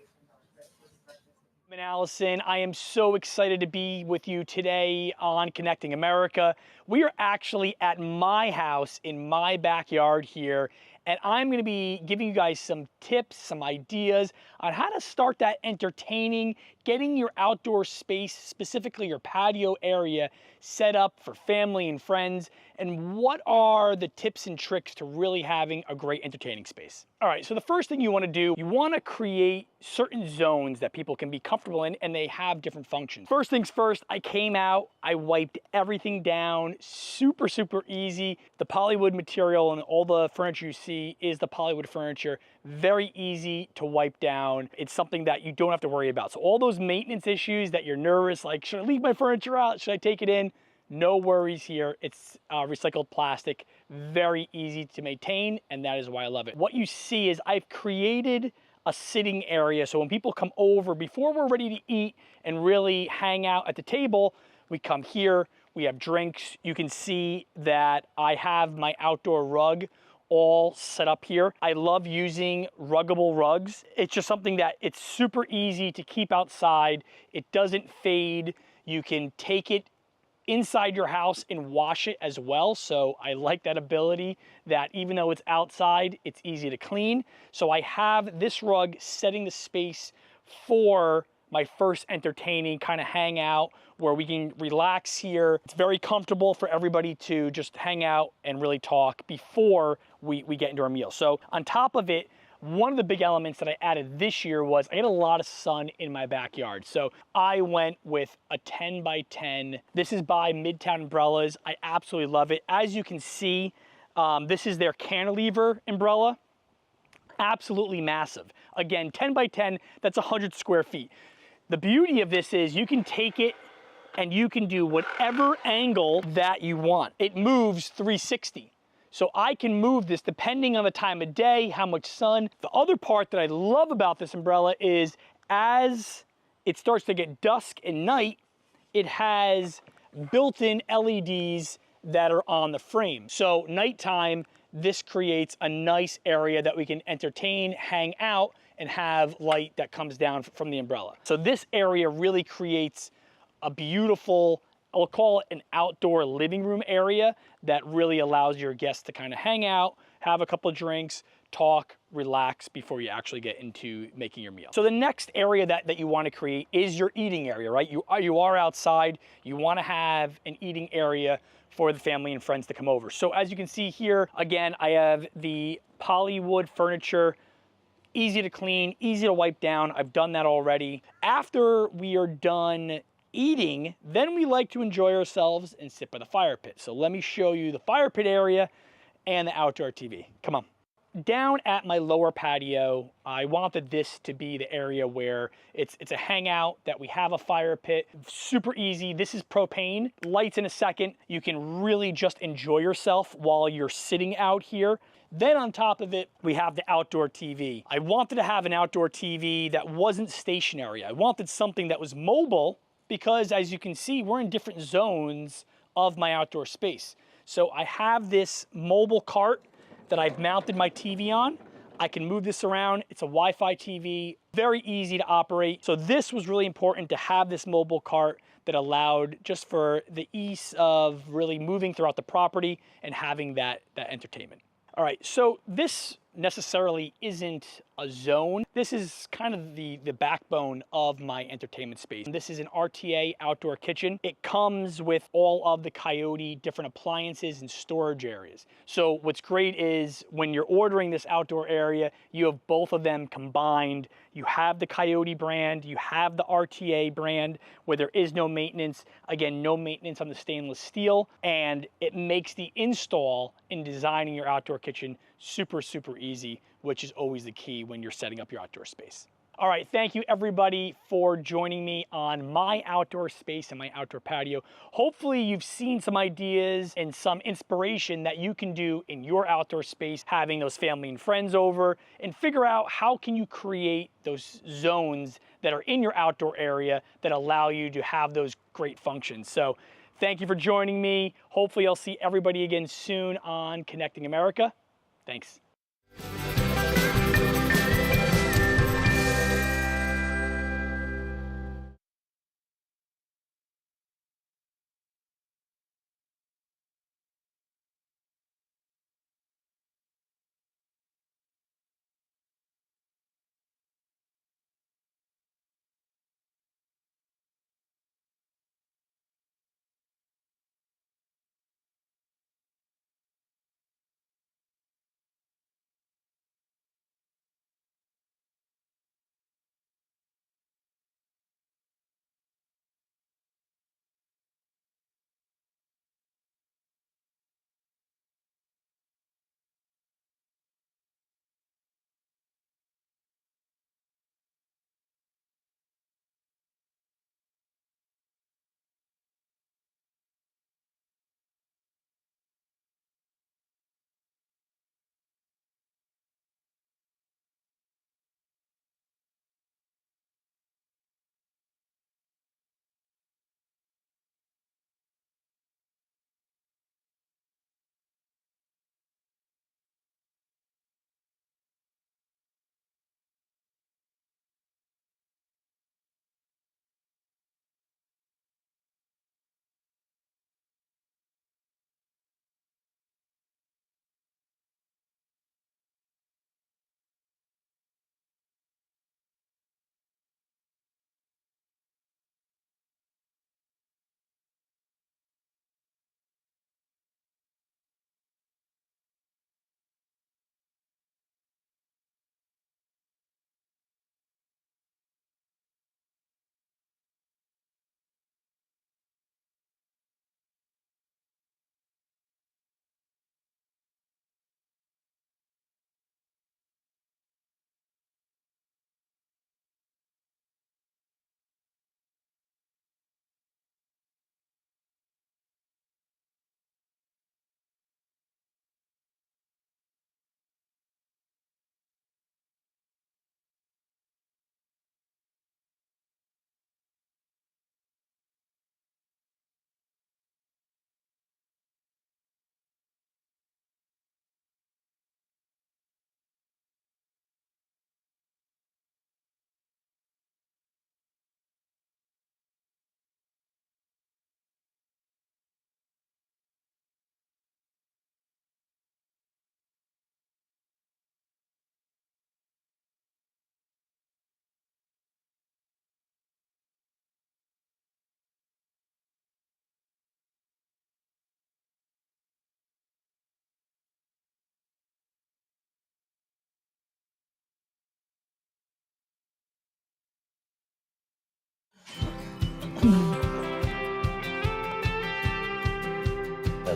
I'm Alisyn. I am so excited to be with you today on Connecting America. We are actually at my house in my backyard here, and I'm going to be giving you guys some tips, some ideas on how to start that entertaining, getting your outdoor space, specifically your patio area, set up for family and friends, and what are the tips and tricks to really having a great entertaining space. All right, so the first thing you want to do, you want to create certain zones that people can be comfortable in, and they have different functions. First things first, I came out, I wiped everything down, super easy. The polywood material and all the furniture you see is the polywood furniture. Very easy to wipe down. It's something that you don't have to worry about. So all those maintenance issues that you're nervous, like, should I leave my furniture out? Should I take it in? No worries here. It's recycled plastic, very easy to maintain, and that is why I love it. What you see is I've created a sitting area, so when people come over, before we're ready to eat and really hang out at the table, we come here, we have drinks. You can see that I have my outdoor rug all set up here. I love using ruggable rugs. It's just something that it's super easy to keep outside. It doesn't fade. You can take it inside your house and wash it as well. So I like that ability that even though it's outside, it's easy to clean. So I have this rug setting the space for my first entertaining kind of hangout where we can relax here. It's very comfortable for everybody to just hang out and really talk before we get into our meal. So on top of it, one of the big elements that I added this year was I had a lot of sun in my backyard. So I went with a 10 by 10. This is by Midtown Umbrellas. I absolutely love it. As you can see, this is their cantilever umbrella. Absolutely massive. Again, 10 by 10, that's 100 square feet. The beauty of this is you can take it and you can do whatever angle that you want. It moves 360. So I can move this depending on the time of day, how much sun. The other part that I love about this umbrella is as it starts to get dusk and night, it has built-in LEDs that are on the frame. So nighttime, this creates a nice area that we can entertain, hang out, and have light that comes down from the umbrella. So this area really creates a beautiful, I'll call it an outdoor living room area that really allows your guests to kind of hang out, have a couple of drinks, talk, relax before you actually get into making your meal. So the next area that you want to create is your eating area, right? You are outside, you want to have an eating area for the family and friends to come over. So as you can see here, again, I have the polywood furniture, easy to clean, easy to wipe down. I've done that already. After we are done eating, then we like to enjoy ourselves and sit by the fire pit. So let me show you the fire pit area and the outdoor TV. Come on. Down at my lower patio, I wanted this to be the area where it's a hangout, that we have a fire pit. Super easy. This is propane. Lights in a second. You can really just enjoy yourself while you're sitting out here. Then on top of it, we have the outdoor TV. I wanted to have an outdoor TV that wasn't stationary. I wanted something that was mobile because, as you can see, we're in different zones of my outdoor space. So I have this mobile cart that I've mounted my TV on. I can move this around. It's a Wi-Fi TV, very easy to operate. So this was really important to have this mobile cart that allowed just for the ease of really moving throughout the property and having that entertainment. All right, so this necessarily isn't a zone. This is kind of the backbone of my entertainment space. This is an RTA outdoor kitchen. It comes with all of the Coyote different appliances and storage areas. So what's great is when you're ordering this outdoor area, you have both of them combined. You have the Coyote brand, you have the RTA brand where there is no maintenance. Again, no maintenance on the stainless steel, and it makes the install in designing your outdoor kitchen super, super easy, which is always the key when you're setting up your outdoor space. All right, thank you everybody for joining me on my outdoor space and my outdoor patio. Hopefully you've seen some ideas and some inspiration that you can do in your outdoor space, having those family and friends over, and figure out how can you create those zones that are in your outdoor area that allow you to have those great functions. So thank you for joining me. Hopefully I'll see everybody again soon on Connecting America. Thanks.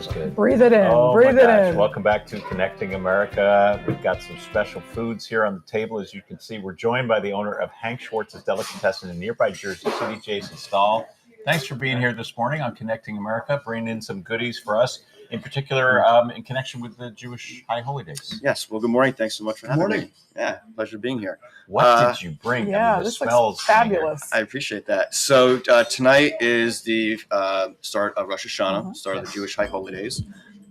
smells good. Breathe it in. Oh Breathe my it gosh. in. Welcome back to Connecting America. We've got some special foods here on the table. As you can see, we're joined by the owner of Hank Schwartz's Delicatessen in nearby Jersey City, Jason Stahl. Thanks for being here this morning on Connecting America, bringing in some goodies for us, in particular in connection with the Jewish High Holy Days. Yes. Well, good morning. Thanks so much for having me. Yeah, pleasure being here. What did you bring? Yeah, I mean, the this smells looks fabulous. I appreciate that. So tonight is the start of Rosh Hashanah, start of the Jewish High Holy Days.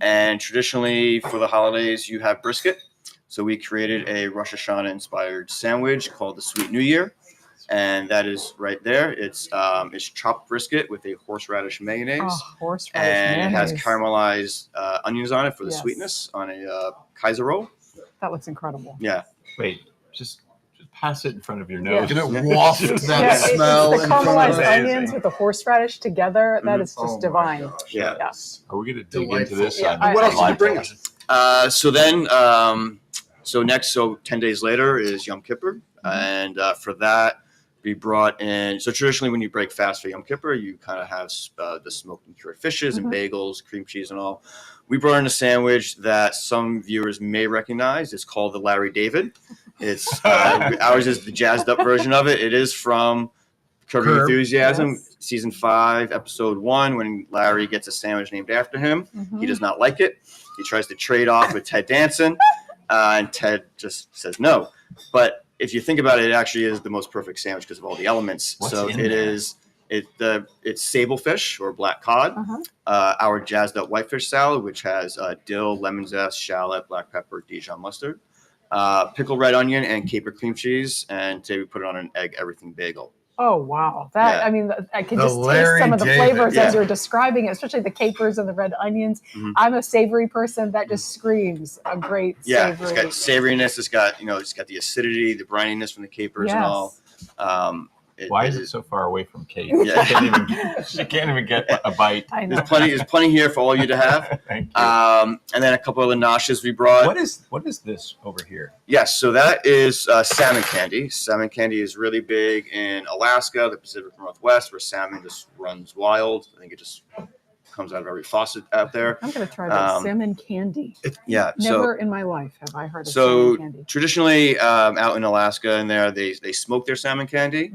And traditionally for the holidays, you have brisket. So we created a Rosh Hashanah-inspired sandwich called the Sweet New Year. And that is right there. It's chopped brisket with a horseradish mayonnaise. Oh, horseradish mayonnaise. And it has caramelized onions on it for the sweetness on a Kaiser roll. That looks incredible. Yeah. Wait, just pass it in front of your nose. You're gonna waft that smell. The caramelized onions with the horseradish together, that is just divine. Yeah. Are we going to dig into this? Yeah. What else did you bring us? So 10 days later is Yom Kippur. And for that, we brought in, so traditionally when you break fast for Yom Kippur, you kind of have the smoked and cured fishes and bagels, cream cheese and all. We brought in a sandwich that some viewers may recognize. It's called the Larry David. It's ours is the jazzed up version of it. It is from Curb Your Enthusiasm, season 5, episode 1, when Larry gets a sandwich named after him. He does not like it. He tries to trade off with Ted Danson, and Ted just says no. But if you think about it, it actually is the most perfect sandwich because of all the elements. What's so in it there? is it's sable fish or black cod, our jazzed up whitefish salad, which has dill, lemon zest, shallot, black pepper, Dijon mustard, pickled red onion, and caper cream cheese. And today we put it on an egg everything bagel. Oh, wow. That, Yeah. I mean, I could The just taste Larry some of the David, flavors yeah. as you're describing it, especially the capers and the red onions. I'm a savory person. That just screams a great Yeah, savory. it's got savoriness. It's got the acidity, the brininess from the capers and all. Why is it so far away from Kate? Yeah. She can't even get a bite. I know. There's plenty here for all you to have. Thank you. And then a couple of the noshes we brought. What is this over here? Yes, so that is salmon candy. Salmon candy is really big in Alaska, the Pacific Northwest, where salmon just runs wild. I think it just comes out of every faucet out there. I'm going to try that salmon candy. Never in my life have I heard of salmon candy. Traditionally, out in Alaska and there, they smoke their salmon candy.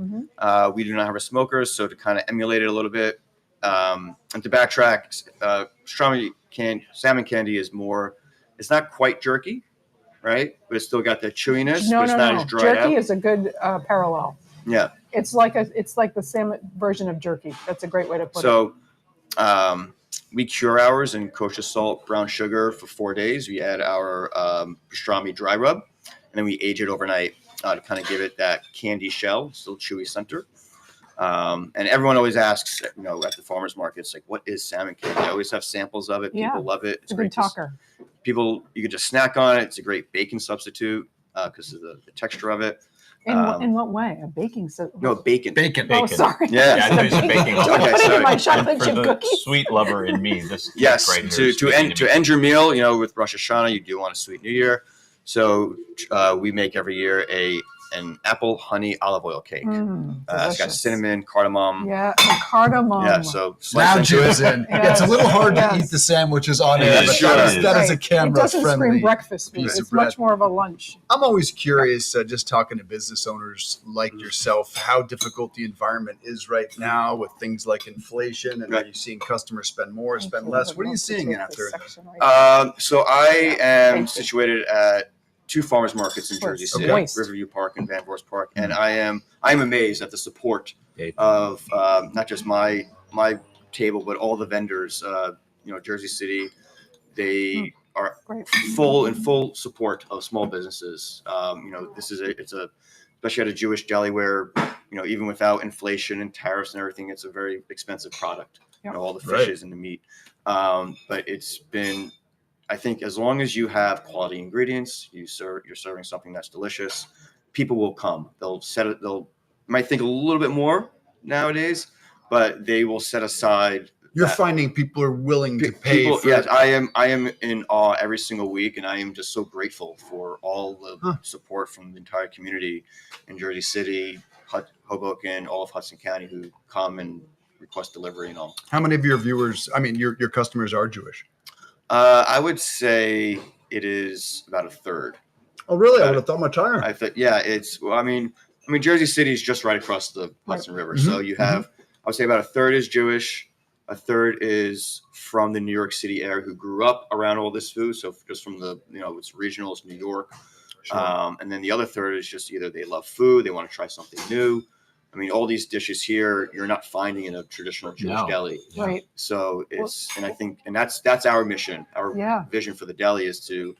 We do not have a smoker, so to kind of emulate it a little bit, and to backtrack, salmon candy is more, it's not quite jerky, right? But it's still got that chewiness, but it's not as dried Jerky out. is a good parallel. Yeah. It's like the salmon version of jerky. That's a great way to put it. So we cure ours in kosher salt, brown sugar for 4 days. We add our pastrami dry rub, and then we age it overnight to kind of give it that candy shell, still chewy center. And everyone always asks, at the farmers markets, like, what is salmon candy? I always have samples of it. People love it. It's a good talker. You can just snack on it. It's a great bacon substitute because of the texture of it. In what way? A baking system? No, bacon. Oh, sorry. Yeah, I thought you said baking. Okay, sorry. My chocolate For chip the cookies. sweet lover in me, this Yes, right here is to speaking me. end your meal, with Rosh Hashanah, you do want a sweet New Year. So we make every year an apple honey olive oil cake. It's got delicious. cinnamon, cardamom. Yeah, and cardamom. Yeah, so Now, slice into it. Jason, Yes. it's a little hard to Yes. eat the sandwiches on It air, is, but sure that is is. a It camera doesn't scream friendly. breakfast food. piece of It's much bread. more of a lunch. I'm always curious, just talking to business owners like yourself, how difficult the environment is right now with things like inflation, and are you seeing customers spend more, spend less? What are you seeing out there? So I am situated at 2 farmers markets in Jersey City, Moist. Riverview Park and Van Voorst Park, and I'm amazed at the support of not just my table, but all the vendors. Jersey City, they are full support of small businesses. It's especially at a Jewish deli where, even without inflation and tariffs and everything, it's a very expensive product. All the fishes and the meat, but it's been. I think as long as you have quality ingredients, you're serving something that's delicious, people will come. They'll might think a little bit more nowadays, but they will set aside. You're finding people are willing to pay for Yes, I am in awe every single week, and I am just so grateful for all the support from the entire community in Jersey City, Hoboken, all of Hudson County, who come and request delivery and all. How many of your viewers, your customers are Jewish? I would say it is about a third. Oh, really? I would have thought much higher. I think, yeah, it's. Well, I mean, Jersey City is just right across the Hudson River, so you have. I would say about a third is Jewish, a third is from the New York City area who grew up around all this food. So just from the, it's regional, it's New York. Sure. And then the other third is just either they love food, they want to try something new. I mean, all these dishes here you're not finding in a traditional Jewish deli. Right. So it's, and I think, and that's our mission, our vision for the deli is to,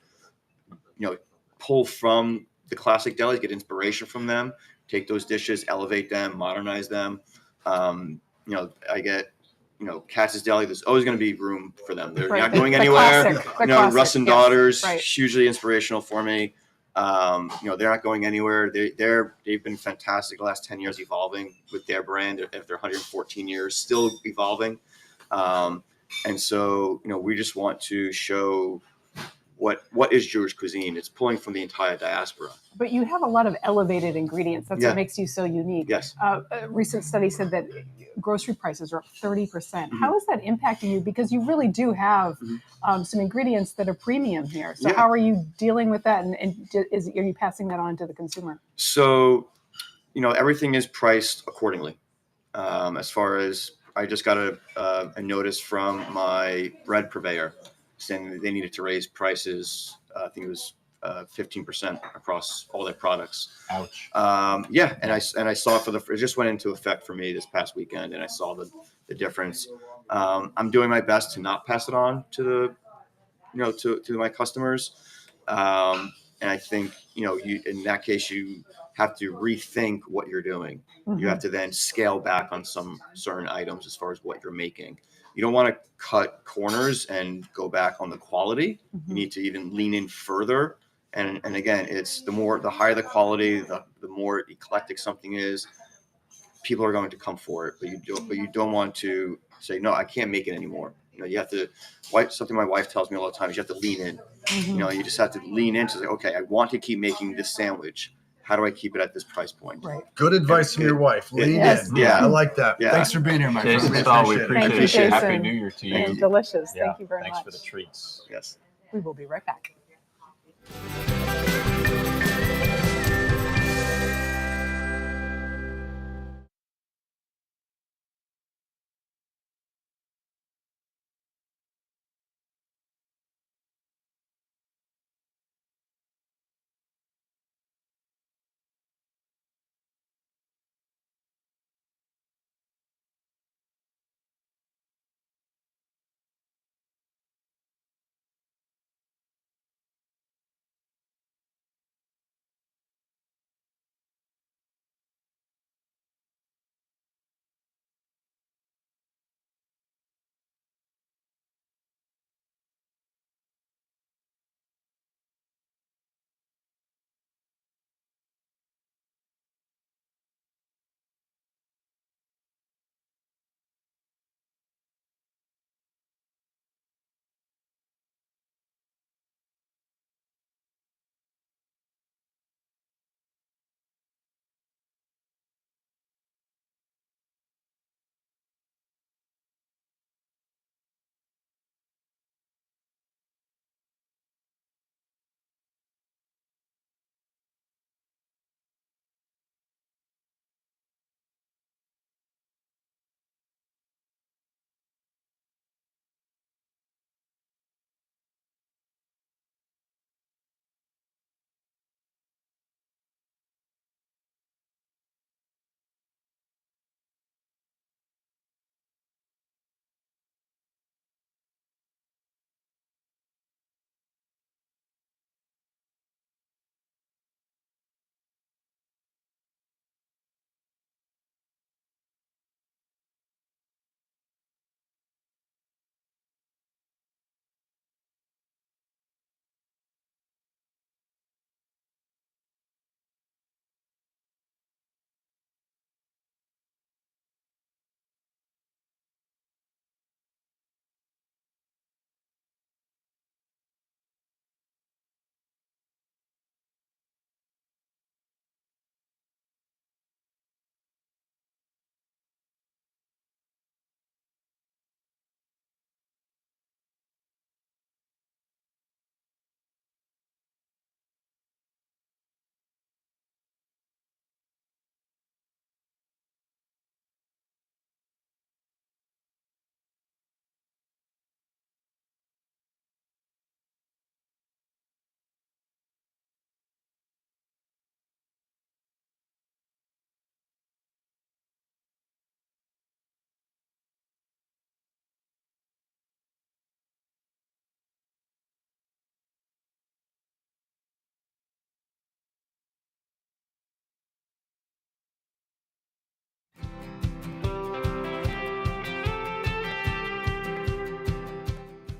pull from the classic delis, get inspiration from them, take those dishes, elevate them, modernize them. I get, Katz's Deli, there's always going to be room for them. They're not going anywhere. Russ and Daughters, hugely inspirational for me. They're not going anywhere. They've been fantastic the last 10 years, evolving with their brand. After 114 years, still evolving. And so, we just want to show what is Jewish cuisine. It's pulling from the entire diaspora. But you have a lot of elevated ingredients. That's what makes you so unique. Yes. A recent study said that grocery prices are up 30%. How is that impacting you? Because you really do have some ingredients that are premium here. So how are you dealing with that? And are you passing that on to the consumer? So, everything is priced accordingly. As far as I just got a notice from my bread purveyor saying that they needed to raise prices. I think it was 15% across all their products. Ouch. And I saw it just went into effect for me this past weekend, and I saw the difference. I'm doing my best to not pass it on to to my customers. And I think, in that case, you have to rethink what you're doing. You have to then scale back on some certain items as far as what you're making. You don't want to cut corners and go back on the quality. You need to even lean in further. And again, it's the higher the quality, the more eclectic something is, people are going to come for it. But you don't want to say, no, I can't make it anymore. You have to. Something my wife tells me all the time is you have to lean in. You just have to lean into say, okay, I want to keep making this sandwich. How do I keep it at this price point? Right. Good advice from your wife. Lean in. Yeah, I like that. Yeah. Thanks for being here, my friend. We appreciate it. Jason. Happy New Year to you. And delicious. Yeah, Thank you very thanks much. for the treats. Yes. We will be right back.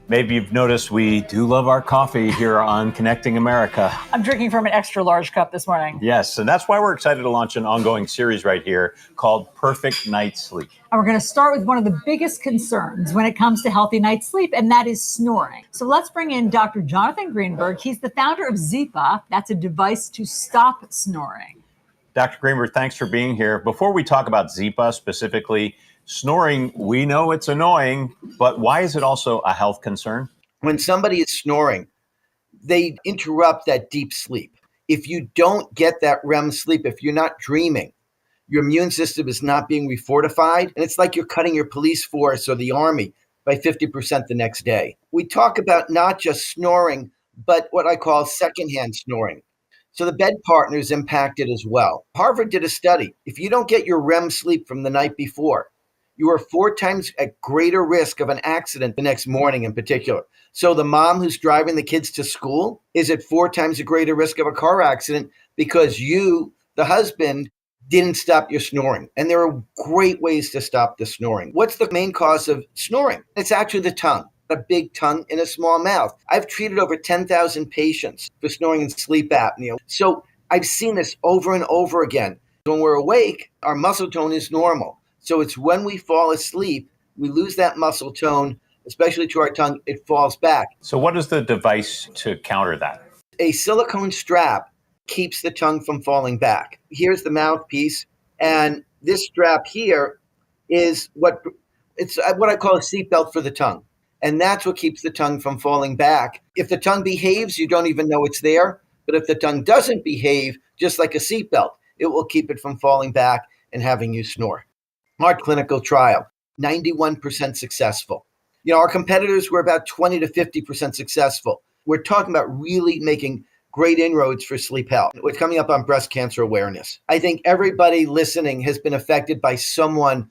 Maybe you've noticed we do love our coffee here on Connecting America. I'm drinking from an extra large cup this morning. Yes, and that's why we're excited to launch an ongoing series right here called Perfect Night's Sleep. And we're going to start with one of the biggest concerns when it comes to healthy night's sleep, and that is snoring. So let's bring in Dr. Jonathan Greenberg. He's the founder of Zipa. That's a device to stop snoring. Dr. Greenberg, thanks for being here. Before we talk about Zipa specifically, snoring, we know it's annoying, but why is it also a health concern? When somebody is snoring, they interrupt that deep sleep. If you don't get that REM sleep, if you're not dreaming, your immune system is not being refortified, and it's like you're cutting your police force or the army by 50% the next day. We talk about not just snoring, but what I call secondhand snoring. So the bed partner is impacted as well. Harvard did a study. If you don't get your REM sleep from the night before, you are 4 times at greater risk of an accident the next morning in particular. So the mom who's driving the kids to school is at 4 times a greater risk of a car accident because you, the husband, didn't stop your snoring. And there are great ways to stop the snoring. What's the main cause of snoring? It's actually the tongue. A big tongue in a small mouth. I've treated over 10,000 patients for snoring and sleep apnea. So I've seen this over and over again. When we're awake, our muscle tone is normal. So it's when we fall asleep, we lose that muscle tone, especially to our tongue, it falls back. So what is the device to counter that? A silicone strap keeps the tongue from falling back. Here's the mouthpiece, and this strap here is what I call a seatbelt for the tongue. And that's what keeps the tongue from falling back. If the tongue behaves, you don't even know it's there. But if the tongue doesn't behave, just like a seatbelt, it will keep it from falling back and having you snore. Our clinical trial, 91% successful. Our competitors were about 20 to 50% successful. We're talking about really making great inroads for sleep health. We're coming up on breast cancer awareness. I think everybody listening has been affected by someone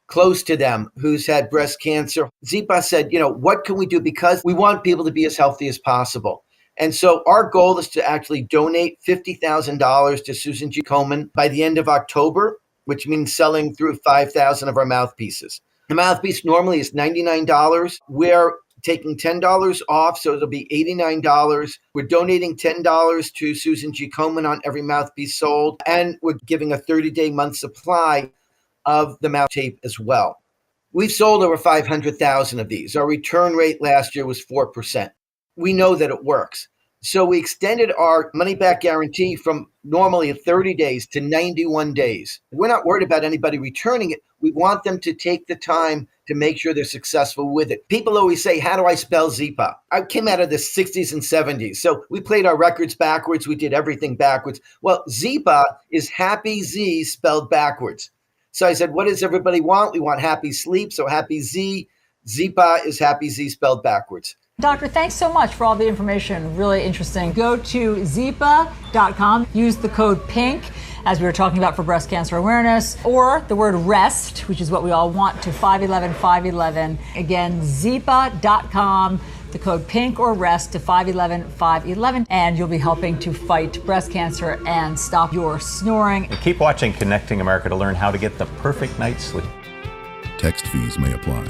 close to them who's had breast cancer. Zipa said, what can we do? Because we want people to be as healthy as possible. And so our goal is to actually donate $50,000 to Susan G. Komen by the end of October, which means selling through 5,000 of our mouthpieces. The mouthpiece normally is $99. We're taking $10 off, so it'll be $89. We're donating $10 to Susan G. Komen on every mouthpiece sold, and we're giving a 30-day month supply of the mouth tape as well. We've sold over 500,000 of these. Our return rate last year was 4%. We know that it works. So we extended our money-back guarantee from normally 30 days to 91 days. We're not worried about anybody returning it. We want them to take the time to make sure they're successful with it. People always say, how do I spell Zipa? I came out of the 60s and 70s. So we played our records backwards. We did everything backwards. Well, Zipa is happy Z spelled backwards. So I said, what does everybody want? We want happy sleep. So happy Z. Zipa is happy Z spelled backwards. Doctor, thanks so much for all the information. Really interesting. Go to zipa.com. Use the code PINK, as we were talking about for breast cancer awareness, or the word REST, which is what we all want, to 511-511. Again, zipa.com. The code PINK or REST to 511-511, and you'll be helping to fight breast cancer and stop your snoring. And keep watching Connecting America to learn how to get the perfect night's sleep. Text fees may apply.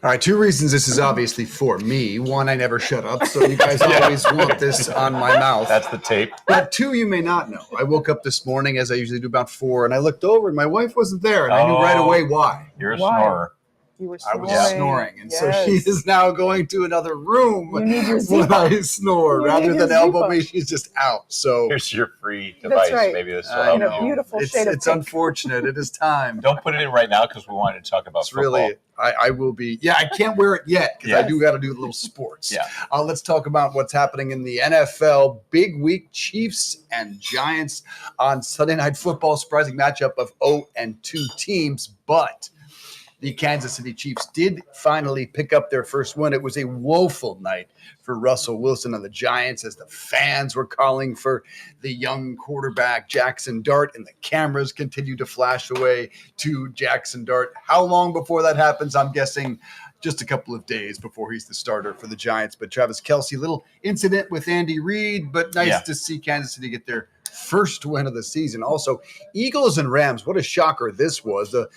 All right, 2 reasons this is obviously for me. 1, I never shut up, so you guys always want this on my mouth. That's the tape. But 2, you may not know. I woke up this morning, as I usually do, about 4, and I looked over, and my wife wasn't there, and I knew right away why. You're a snorer. You were I snoring. was snoring, and so she is now going to another room You need your when Zipa. I snore. You Rather need than your elbow Zipa. me, she's just out. So Here's your free device. right. Maybe this will I help In a know. you. beautiful shade of It's pink. unfortunate. It is time. Don't put it in right now because we wanted to talk about It's football. really, I will be. Yeah, I can't wear it yet because I Yes. do got to do little sports. Yeah. Let's talk about what's happening in the NFL. Big week, Chiefs and Giants on Sunday Night Football. Surprising matchup of 0-2 teams, but the Kansas City Chiefs did finally pick up their first win. It was a woeful night for Russell Wilson and the Giants as the fans were calling for the young quarterback Jackson Dart, and the cameras continued to flash away to Jackson Dart. How long before that happens? I'm guessing just a couple of days before he's the starter for the Giants. But Travis Kelce, little incident with Andy Reid, but nice to see Kansas City get their first win of the season. Also, Eagles and Rams, what a shocker this was. The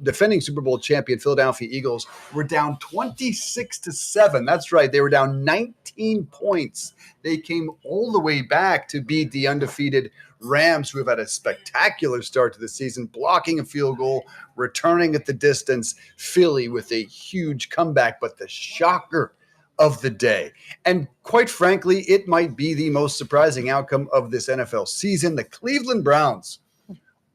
defending Super Bowl champion Philadelphia Eagles were down 26-7. That's right. They were down 19 points. They came all the way back to beat the undefeated Rams, who have had a spectacular start to the season, blocking a field goal, returning at the distance. Philly with a huge comeback, but the shocker of the day, and quite frankly, it might be the most surprising outcome of this NFL season. The Cleveland Browns,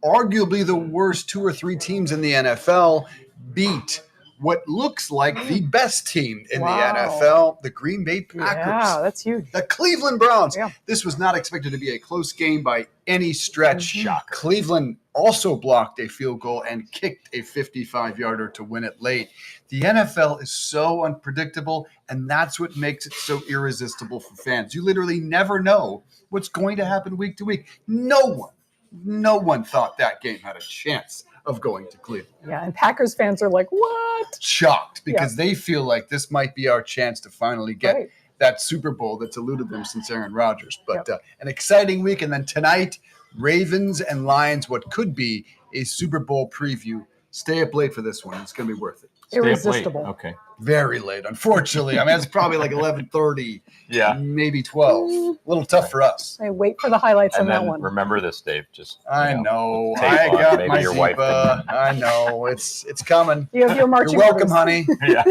arguably the worst 2 or 3 teams in the NFL, beat what looks like the best team in the NFL, the Green Bay Packers. Yeah, that's huge. The Cleveland Browns. Yeah. This was not expected to be a close game by any stretch. Cleveland also blocked a field goal and kicked a 55-yarder to win it late. The NFL is so unpredictable, and that's what makes it so irresistible for fans. You literally never know what's going to happen week to week. No one thought that game had a chance of going to Cleveland. Yeah, and Packers fans are like, what? Shocked, because they feel like this might be our chance to finally get that Super Bowl that's eluded them since Aaron Rodgers. But an exciting week. And then tonight, Ravens and Lions, what could be a Super Bowl preview. Stay up late for this one. It's going to be worth it. Irresistible. Okay. Very late, unfortunately. I mean, it's probably like 11:30, maybe 12. A little tough for us. I wait for the highlights on And that then one. remember this, Dave. Just I know. tape I on, got maybe my your wife Zipa. I know. It's coming. You have your marching You're welcome, orders. honey. Yeah.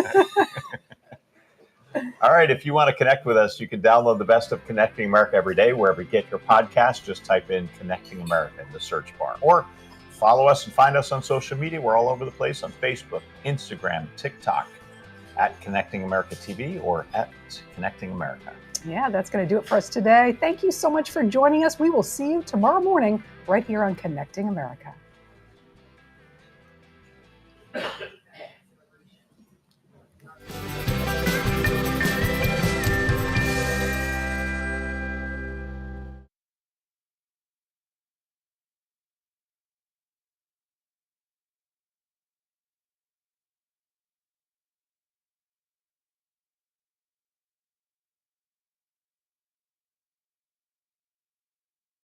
All right. If you want to connect with us, you can download the best of Connecting America every day. Wherever you get your podcast, just type in Connecting America in the search bar. Or follow us and find us on social media. We're all over the place on Facebook, Instagram, TikTok, at Connecting America TV or at Connecting America. Yeah, that's going to do it for us today. Thank you so much for joining us. We will see you tomorrow morning right here on Connecting America.